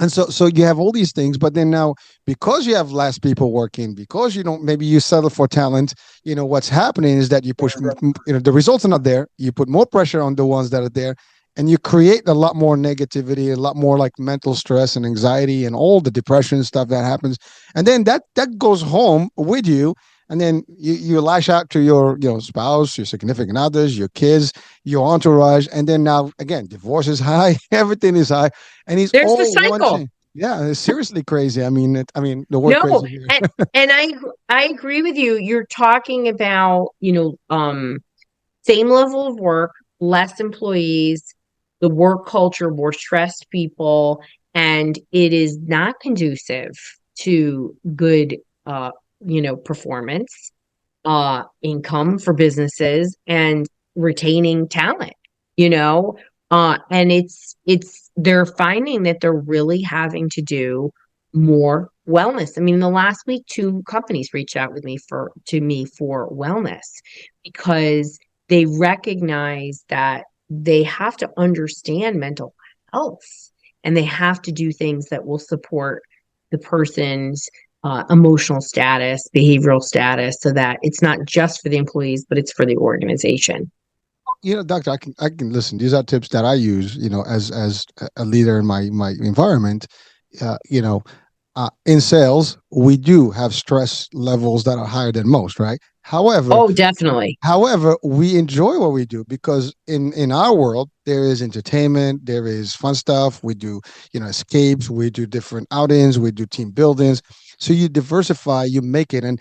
And so you have all these things, but then now because you have less people working, because you don't, maybe you settle for talent, what's happening is that you push, the results are not there. You put more pressure on the ones that are there, and you create a lot more negativity, a lot more like mental stress and anxiety and all the depression stuff that happens. And then that goes home with you. And then you lash out to your spouse, your significant others, your kids, your entourage. And then now again, divorce is high, everything is high. And it's There's the all one cycle. chain. Yeah, it's seriously crazy. I mean, the word No, crazy here. and I agree with you. You're talking about, same level of work, less employees, the work culture, more stressed people, and it is not conducive to good performance, income for businesses and retaining talent, you know. And it's they're finding that they're really having to do more wellness. I mean, in the last week, two companies reached out with me to me for wellness because they recognize that they have to understand mental health and they have to do things that will support the person's emotional status, behavioral status, so that it's not just for the employees, but it's for the organization. Doctor, I can listen. These are tips that I use, as a leader in my environment. Uh, you know, in sales, we do have stress levels that are higher than most, right? However, Oh, definitely. However, we enjoy what we do because in our world there is entertainment, there is fun stuff. We do, escapes, we do different outings, we do team buildings. So you diversify, you make it, and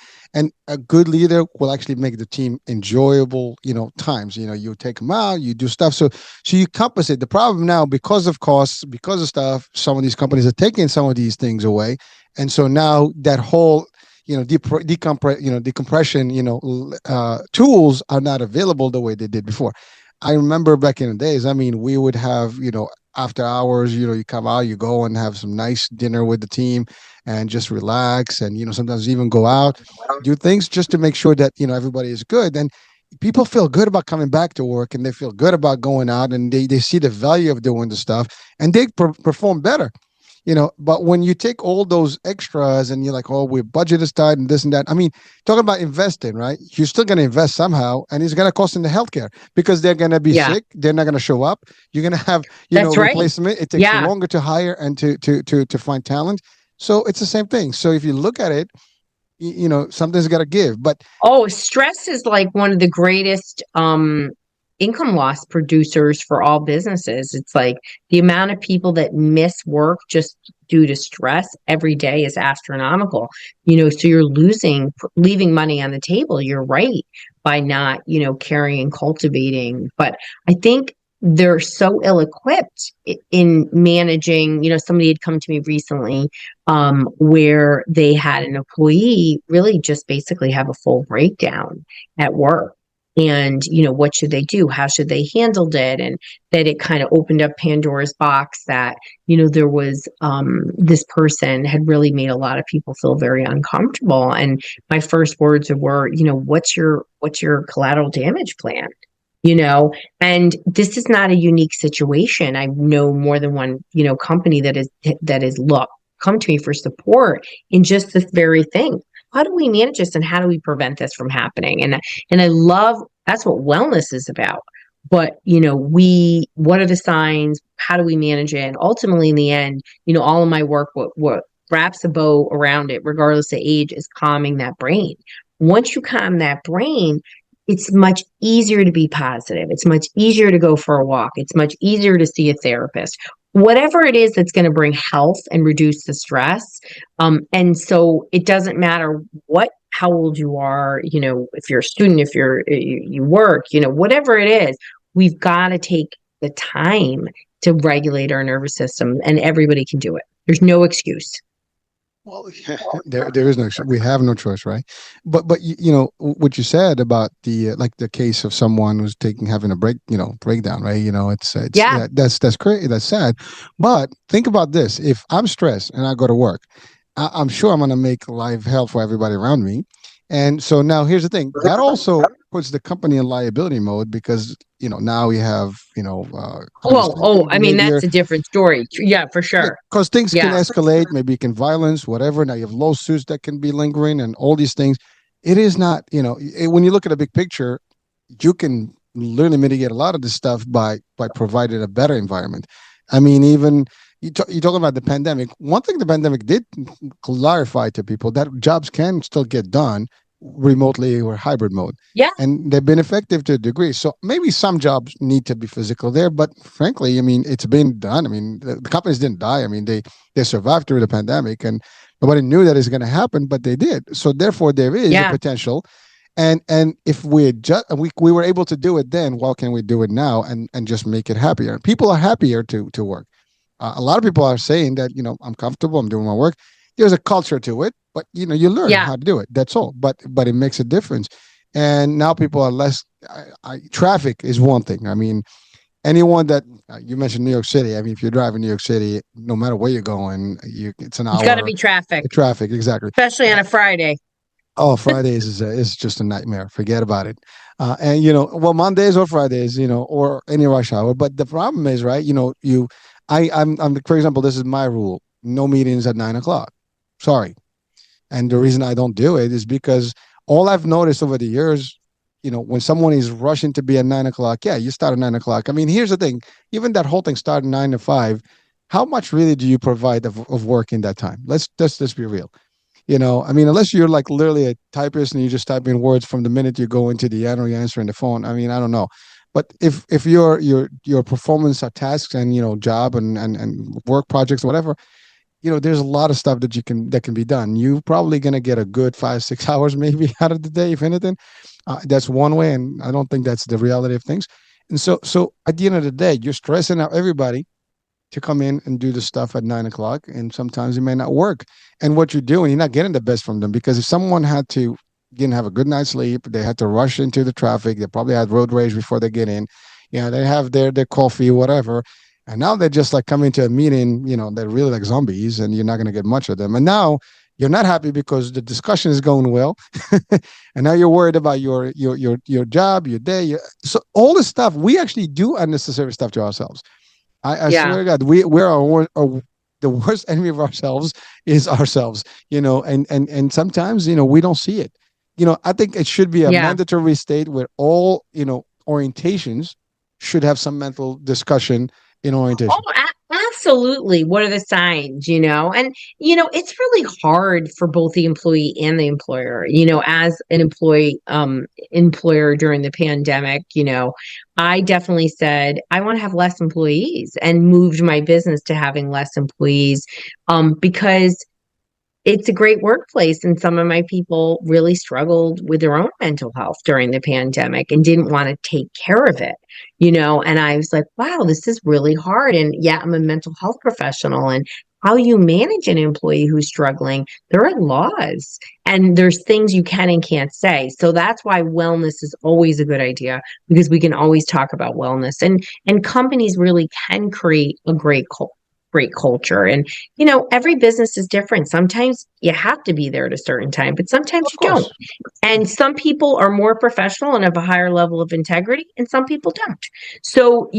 a good leader will actually make the team enjoyable. Times. You take them out, you do stuff. So you compensate. The problem now, because of costs, because of stuff, some of these companies are taking some of these things away, and so now that whole decompression tools are not available the way they did before. I remember back in the days, I mean, we would have, after hours, you come out, you go and have some nice dinner with the team and just relax, and sometimes even go out, do things just to make sure that everybody is good. And people feel good about coming back to work, and they feel good about going out, and they see the value of doing the stuff, and they perform better. But when you take all those extras and you're like, oh, we budget is tight and this and that. I mean, talking about investing, right? You're still going to invest somehow, and it's going to cost in the healthcare because they're going to be Yeah, sick. They're not going to show up. You're going to have, that's right. replacement. It takes Yeah. longer to hire and to find talent. So it's the same thing. So if you look at it, something's got to give. But Oh, stress is like one of the greatest income loss producers for all businesses. It's like the amount of people that miss work just due to stress every day is astronomical. So you're leaving money on the table. You're right, by not, carrying, cultivating. But I think they're so ill-equipped in managing. Somebody had come to me recently, where they had an employee really just basically have a full breakdown at work. And, what should they do? How should they handle it? And that it kind of opened up Pandora's box that, there was this person had really made a lot of people feel very uncomfortable. And my first words were, what's your collateral damage plan? And this is not a unique situation. I know more than one, company that is look come to me for support in just this very thing. How do we manage this and how do we prevent this from happening? And I love that's what wellness is about. But what are the signs? How do we manage it? And ultimately, in the end, all of my work, what wraps a bow around it, regardless of age, is calming that brain. Once you calm that brain, it's much easier to be positive. It's much easier to go for a walk. It's much easier to see a therapist. Whatever it is that's going to bring health and reduce the stress. And so it doesn't matter how old you are, if you're a student, if you work, whatever it is, we've got to take the time to regulate our nervous system, and everybody can do it. There's no excuse. well, there is no. We have no choice, right? But what you said about the like the case of someone who's having a breakdown, right? It's Yeah. that's crazy. That's sad. But think about this: if I'm stressed and I go to work, I'm sure I'm going to make life hell for everybody around me. And so now here's the thing: that also puts the company in liability mode because now we have Oh, condescending I mean, behavior. that's a different story. Yeah, for sure. Because things can Yeah. escalate, maybe it can violence, whatever. Now you have lawsuits that can be lingering and all these things. It is not, when you look at a big picture, you can literally mitigate a lot of this stuff by providing a better environment. I mean, even you talk about the pandemic. One thing the pandemic did clarify to people that jobs can still get done remotely or hybrid mode. Yeah. And they've been effective to a degree. So maybe some jobs need to be physical there, but frankly, I mean, it's been done. I mean, the companies didn't die. I mean, they survived through the pandemic, and nobody knew that it's going to happen, but they did. So therefore, there is a Yeah. potential. And if we were able to do it then, why can we do it now and just make it happier? People are happier to work. A lot of people are saying that, I'm comfortable, I'm doing my work. There's a culture to it, but you learn Yeah. how to do it. That's all. But it makes a difference. And now people are less. Traffic is one thing. I mean, anyone that you mentioned New York City. I mean, if you're driving New York City, no matter where you're going, it's an It's got to hour. be traffic, Traffic, exactly. especially on a Friday. Oh, Fridays is just a nightmare. Forget about it. And well, Mondays or Fridays, or any rush hour. But the problem is, right? I'm for example, this is my rule: no meetings at 9 o'clock. Sorry. And the reason I don't do it is because all I've noticed over the years, when someone is rushing to be at 9 o'clock, yeah, you start at 9 o'clock. I mean, here's the thing: even that whole thing started 9 to 5. How much really do you provide of work in that time? Let's be real. I mean, unless you're like literally a typist and you just type in words from the minute you go into the end or you're answering the phone. I mean, I don't know. But if your performance at tasks and job and work projects or whatever, there's a lot of stuff that can be done. You're probably gonna get a good 5-6 hours maybe out of the day, if anything. That's one way, and I don't think that's the reality of things. And so at the end of the day, you're stressing out everybody to come in and do the stuff at 9 o'clock, and sometimes it may not work. And what you're doing, you're not getting the best from them, because if someone didn't have a good night's sleep, they had to rush into the traffic, they probably had road rage before they get in, they have their coffee, whatever, and now they're just like coming to a meeting, they're really like zombies, and you're not going to get much of them. And now you're not happy because the discussion is going well, and now you're worried about your job, your day. So all this stuff, we actually do unnecessary stuff to ourselves. I Yeah. swear to God, we're the worst enemy of ourselves is ourselves, and sometimes, we don't see it. I think it should be a Yeah. mandatory state where all, orientations should have some mental discussion in orientation. Oh, absolutely. What are the signs, And, it's really hard for both the employee and the employer, as an employer during the pandemic, I definitely said, I want to have less employees and moved my business to having less employees, because it's a great workplace. And some of my people really struggled with their own mental health during the pandemic and didn't want to take care of it, and I was like, wow, this is really hard. And yeah, I'm a mental health professional, and how you manage an employee who's struggling, there are laws and there's things you can and can't say. So that's why wellness is always a good idea, because we can always talk about wellness, and companies really can create a great culture. And every business is different. Sometimes you have to be there at a certain time, but sometimes Of you don't. course. And some people are more professional and have a higher level of integrity, and some people don't. So,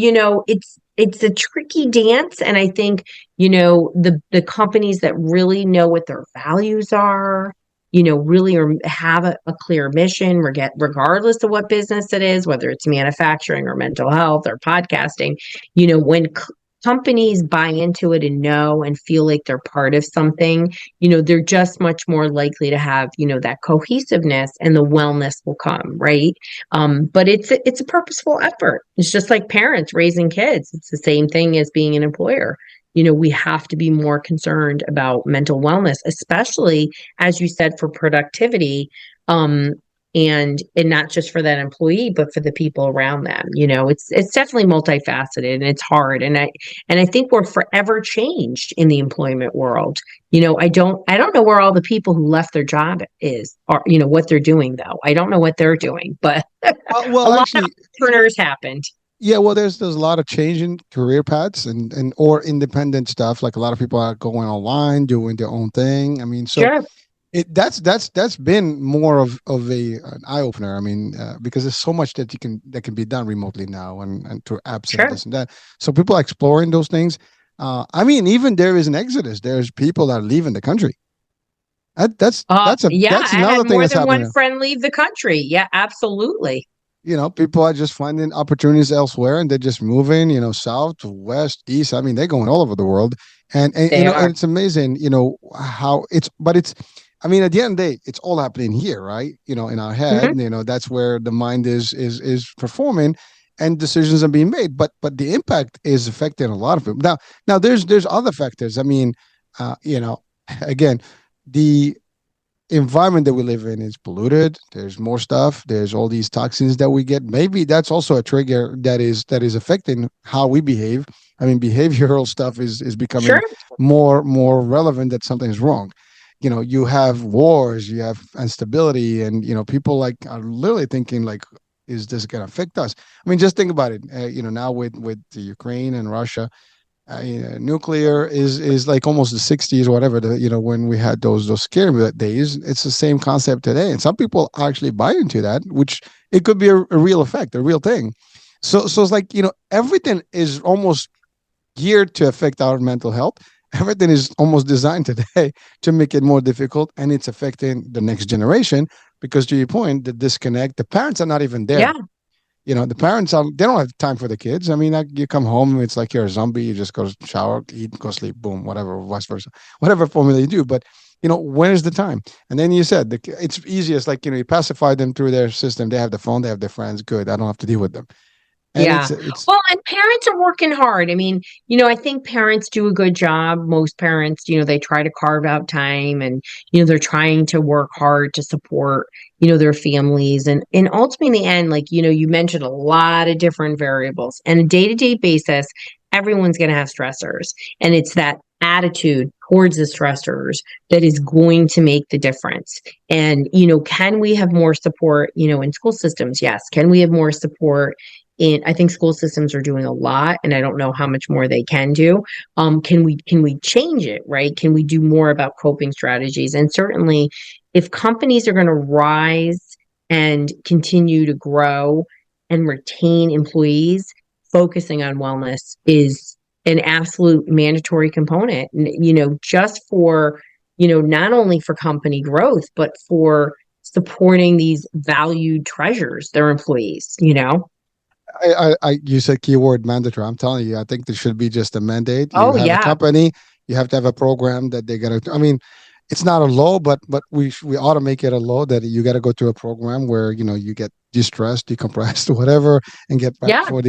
it's a tricky dance. And I think, the companies that really know what their values are, really have a clear mission, regardless of what business it is, whether it's manufacturing or mental health or podcasting, when companies buy into it and know and feel like they're part of something, they're just much more likely to have, that cohesiveness, and the wellness will come, right? But it's a purposeful effort. It's just like parents raising kids. It's the same thing as being an employer. We have to be more concerned about mental wellness, especially, as you said, for productivity. And not just for that employee, but for the people around them. It's definitely multifaceted, and it's hard. And I think we're forever changed in the employment world. I don't know where all the people who left their job are, what they're doing though. I don't know what they're doing, but Well, a lot actually, of entrepreneurs happened. yeah, well, there's a lot of change in career paths and or independent stuff. Like a lot of people are going online, doing their own thing. I mean, so Sure. that's been more of an eye opener. I mean, because there's so much that can be done remotely now, and through apps and Sure. this and that. So people are exploring those things. I mean, even there is an exodus. There's people that are leaving the country. That's Yeah, that's I another had thing more that's than happening one now. friend leave the country. Yeah, absolutely. People are just finding opportunities elsewhere, and they're just moving, south, west, east. I mean, they're going all over the world, and They and are. it's amazing, how it's. But it's. I mean, at the end of the day, it's all happening here, right? In our head, Mhm. that's where the mind is performing, and decisions are being made. But the impact is affecting a lot of people. Now there's other factors. I mean, again, the environment that we live in is polluted. There's more stuff. There's all these toxins that we get. Maybe that's also a trigger that is affecting how we behave. I mean, behavioral stuff is Sure. becoming more relevant, that something's wrong. You have wars, you have instability, and people like are literally thinking like, is this going to affect us? I mean, just think about it. Now with the Ukraine and Russia, nuclear is like almost the 60s or whatever, when we had those scary days. It's the same concept today, and some people actually buy into that, which it could be a real effect, a real thing. So it's like, everything is almost geared to affect our mental health. Everything is almost designed today to make it more difficult, and it's affecting the next generation, because to your point, the disconnect, the parents are not even Yeah. there. The parents are, they don't have time for the kids. I mean, like, you come home, it's like you're a zombie. You just go shower, eat, go sleep, boom, whatever, vice versa, whatever formula you do. But when is the time? And then you said it's easiest, like, you pacify them through their system. They have the phone, they have their friends. Good, I don't have to deal with them. And Yeah. it's Well, and parents are working hard. I mean, I think parents do a good job. Most parents, they try to carve out time, and, they're trying to work hard to support, their families. And ultimately in the end, like, you mentioned a lot of different variables, and a day-to-day basis, everyone's going to have stressors. And it's that attitude towards the stressors that is going to make the difference. And, can we have more support, in school systems? Yes. Can we have more support? I think school systems are doing a lot, and I don't know how much more they can do. Can we change it, right? Can we do more about coping strategies? And certainly, if companies are going to rise and continue to grow and retain employees, focusing on wellness is an absolute mandatory component. Just for, not only for company growth, but for supporting these valued treasures, their employees. you said keyword mandatory. I'm telling you, I think there should be just a mandate. You Oh, have a yeah. company, you have to have a program that they gotta. I mean, it's not a law, but we ought to make it a law that you got to go to a program where you get de-stressed, decompressed, whatever, and get back Yeah. for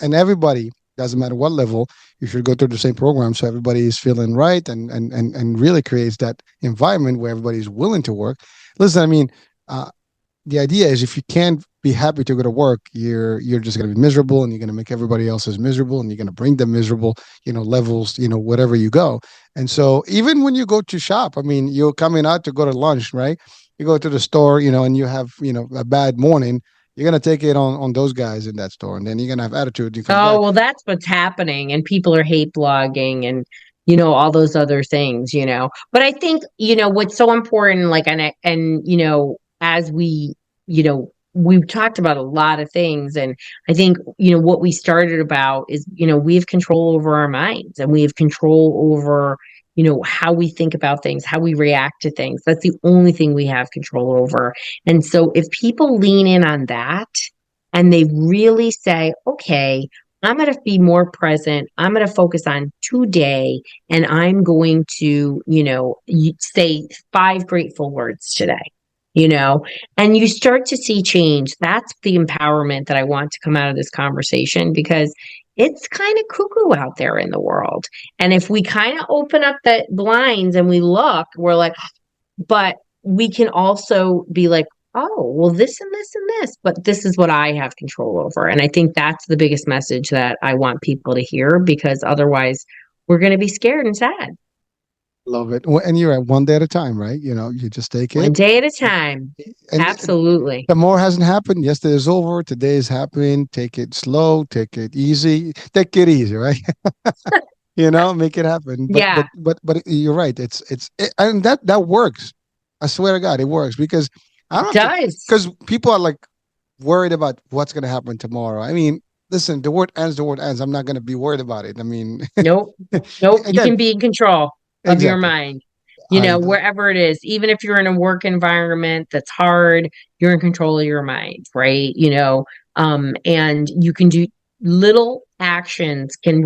and everybody, doesn't matter what level, you should go through the same program, so everybody is feeling right, and really creates that environment where everybody's willing to work. Listen, I mean, uh, the idea is, if you can't be happy to go to work, you're just going to be miserable, and you're going to make everybody else's miserable, and you're going to bring them miserable, levels, whatever you go. And so even when you go to shop, I mean, you're coming out to go to lunch, right? You go to the store, and you have, a bad morning. You're going to take it on those guys in that store, and then you're going to have attitude. You come Oh, back. well, that's what's happening. And people are hate blogging and, all those other things. But I think, what's so important, like, as we've talked about a lot of things. And I think, what we started about is, we have control over our minds, and we have control over, how we think about things, how we react to things. That's the only thing we have control over. And so if people lean in on that, and they really say, okay, I'm going to be more present. I'm going to focus on today, and I'm going to, say 5 grateful words today, and you start to see change. That's the empowerment that I want to come out of this conversation, because it's kind of cuckoo out there in the world. And if we kind of open up the blinds and we look, we're like, but we can also be like, oh, well, this and this and this, but this is what I have control over. And I think that's the biggest message that I want people to hear, because otherwise we're going to be scared and sad. Love it. Well, and you're at one day at a time, right? You just take One it. day at a time. And Absolutely. tomorrow hasn't happened. Yesterday is over. Today is happening. Take it slow. Take it easy. Take it easy, right? Make it happen. But Yeah, but but but you're right. And that works. I swear to God, it works, because I don't it have to. does. Because people are like worried about what's going to happen tomorrow. I mean, listen, the word ends. The word ends. I'm not going to be worried about it. I mean, Nope. Nope. You again, can be in control of your exactly. mind, I wherever it is. Even if you're in a work environment that's hard, you're in control of your mind, right? And you can do little actions can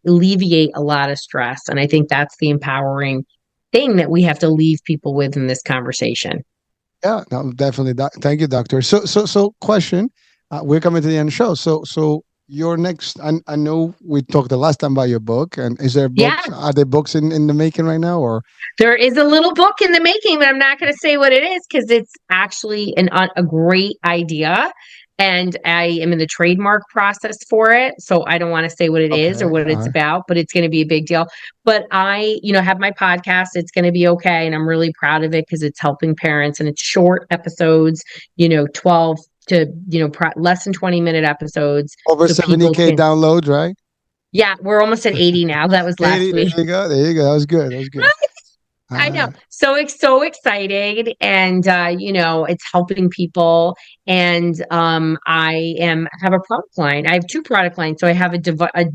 alleviate a lot of stress. And I think that's the empowering thing that we have to leave people with in this conversation. Yeah, no, definitely. Thank you, doctor. So question. We're coming to the end of the show. So your next. I know we talked the last time about your book, and is there books? Yeah. Are there books in the making right now, or? There is a little book in the making, but I'm not going to say what it is because it's actually a great idea. And I am in the trademark process for it. So I don't want to say what it is or Okay, what all it's right. about, but it's going to be a big deal. But I, have my podcast. It's going to be okay. And I'm really proud of it because it's helping parents and it's short episodes, 12 to, less than 20-minute episodes. Over So people 70K can, downloads, right? yeah, we're almost at 80 now. That was last 80. There week. you go. There you go. That was good. That was good. I know. Uh, So it's so excited and it's helping people and have a product line. I have two product lines. So I have a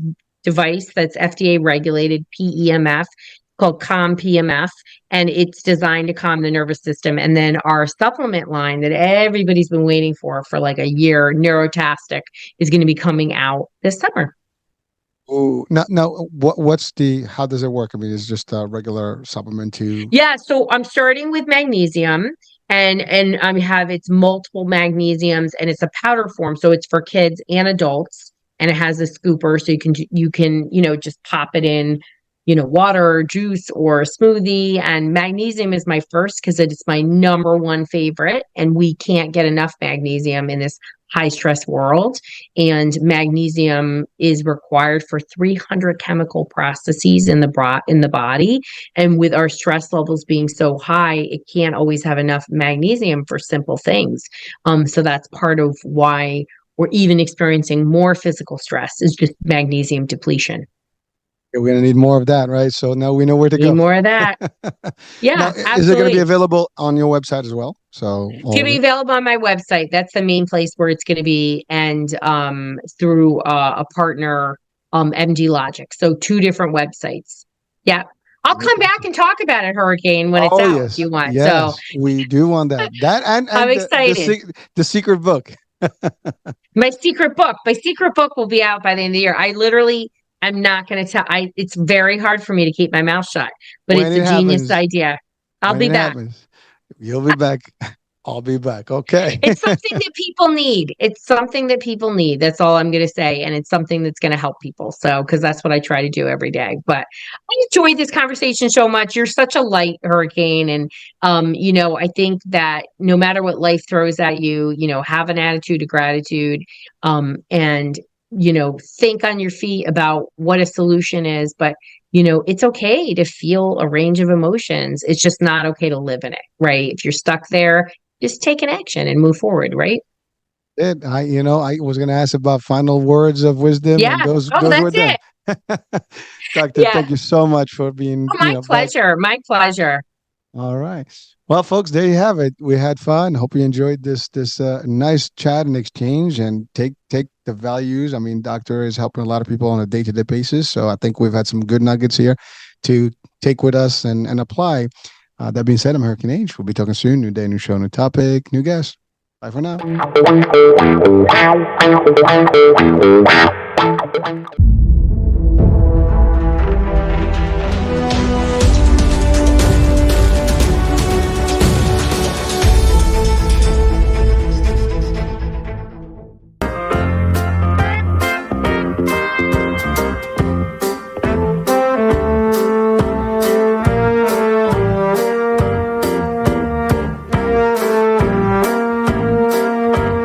device that's FDA regulated PEMF called Calm PMF and it's designed to calm the nervous system. And then our supplement line that everybody's been waiting for like a year, Neurotastic, is going to be coming out this summer. oh, now, how does it work? I mean, it's just a regular supplement to. Yeah, so I'm starting with magnesium and I have it's multiple magnesiums and it's a powder form, so it's for kids and adults and it has a scooper so you can just pop it in water or juice or a smoothie and magnesium is my first because it is my number one favorite and we can't get enough magnesium in this high stress world and magnesium is required for 300 chemical processes in the body and with our stress levels being so high it can't always have enough magnesium for simple things so that's part of why we're even experiencing more physical stress is just magnesium depletion. We're going to need more of that, right? So now we know where to Need go. more of that. Yeah, Now, absolutely. is it going to be available on your website as well? So It's going to be available on my website. That's the main place where it's going to be, and through a partner, MD Logic. So two different websites. Yeah, I'll come back and talk about it, Hurricane, when it's out yes, if you want. yes, So we do want that. That and I'm excited. The secret book. My secret book will be out by the end of the year. I'm not going to tell. It's very hard for me to keep my mouth shut, but When it's it a genius happens, idea. I'll when be it back. happens, you'll be back. I'll be back. Okay. It's something that people need. It's something that people need. That's all I'm going to say. And it's something that's going to help people. So, because that's what I try to do every day. But I enjoyed this conversation so much. You're such a light, Hurricane. And, I think that no matter what life throws at you, have an attitude of gratitude and, think on your feet about what a solution is. But, it's okay to feel a range of emotions. It's just not okay to live in it, right? If you're stuck there, just take an action and move forward, right? I was going to ask about final words of wisdom, and Yeah. those Oh, were that's them. it. Doctor, Yeah. thank you so much for being, Oh, my back. pleasure. My pleasure. All right. Well, folks, there you have it. We had fun. Hope you enjoyed this nice chat and exchange, and take the values. I mean, doctor is helping a lot of people on a day-to-day basis, so I think we've had some good nuggets here to take with us and apply. That being said, I'm Hurricane H. We'll be talking soon. New day, new show, new topic, new guest. Bye for now.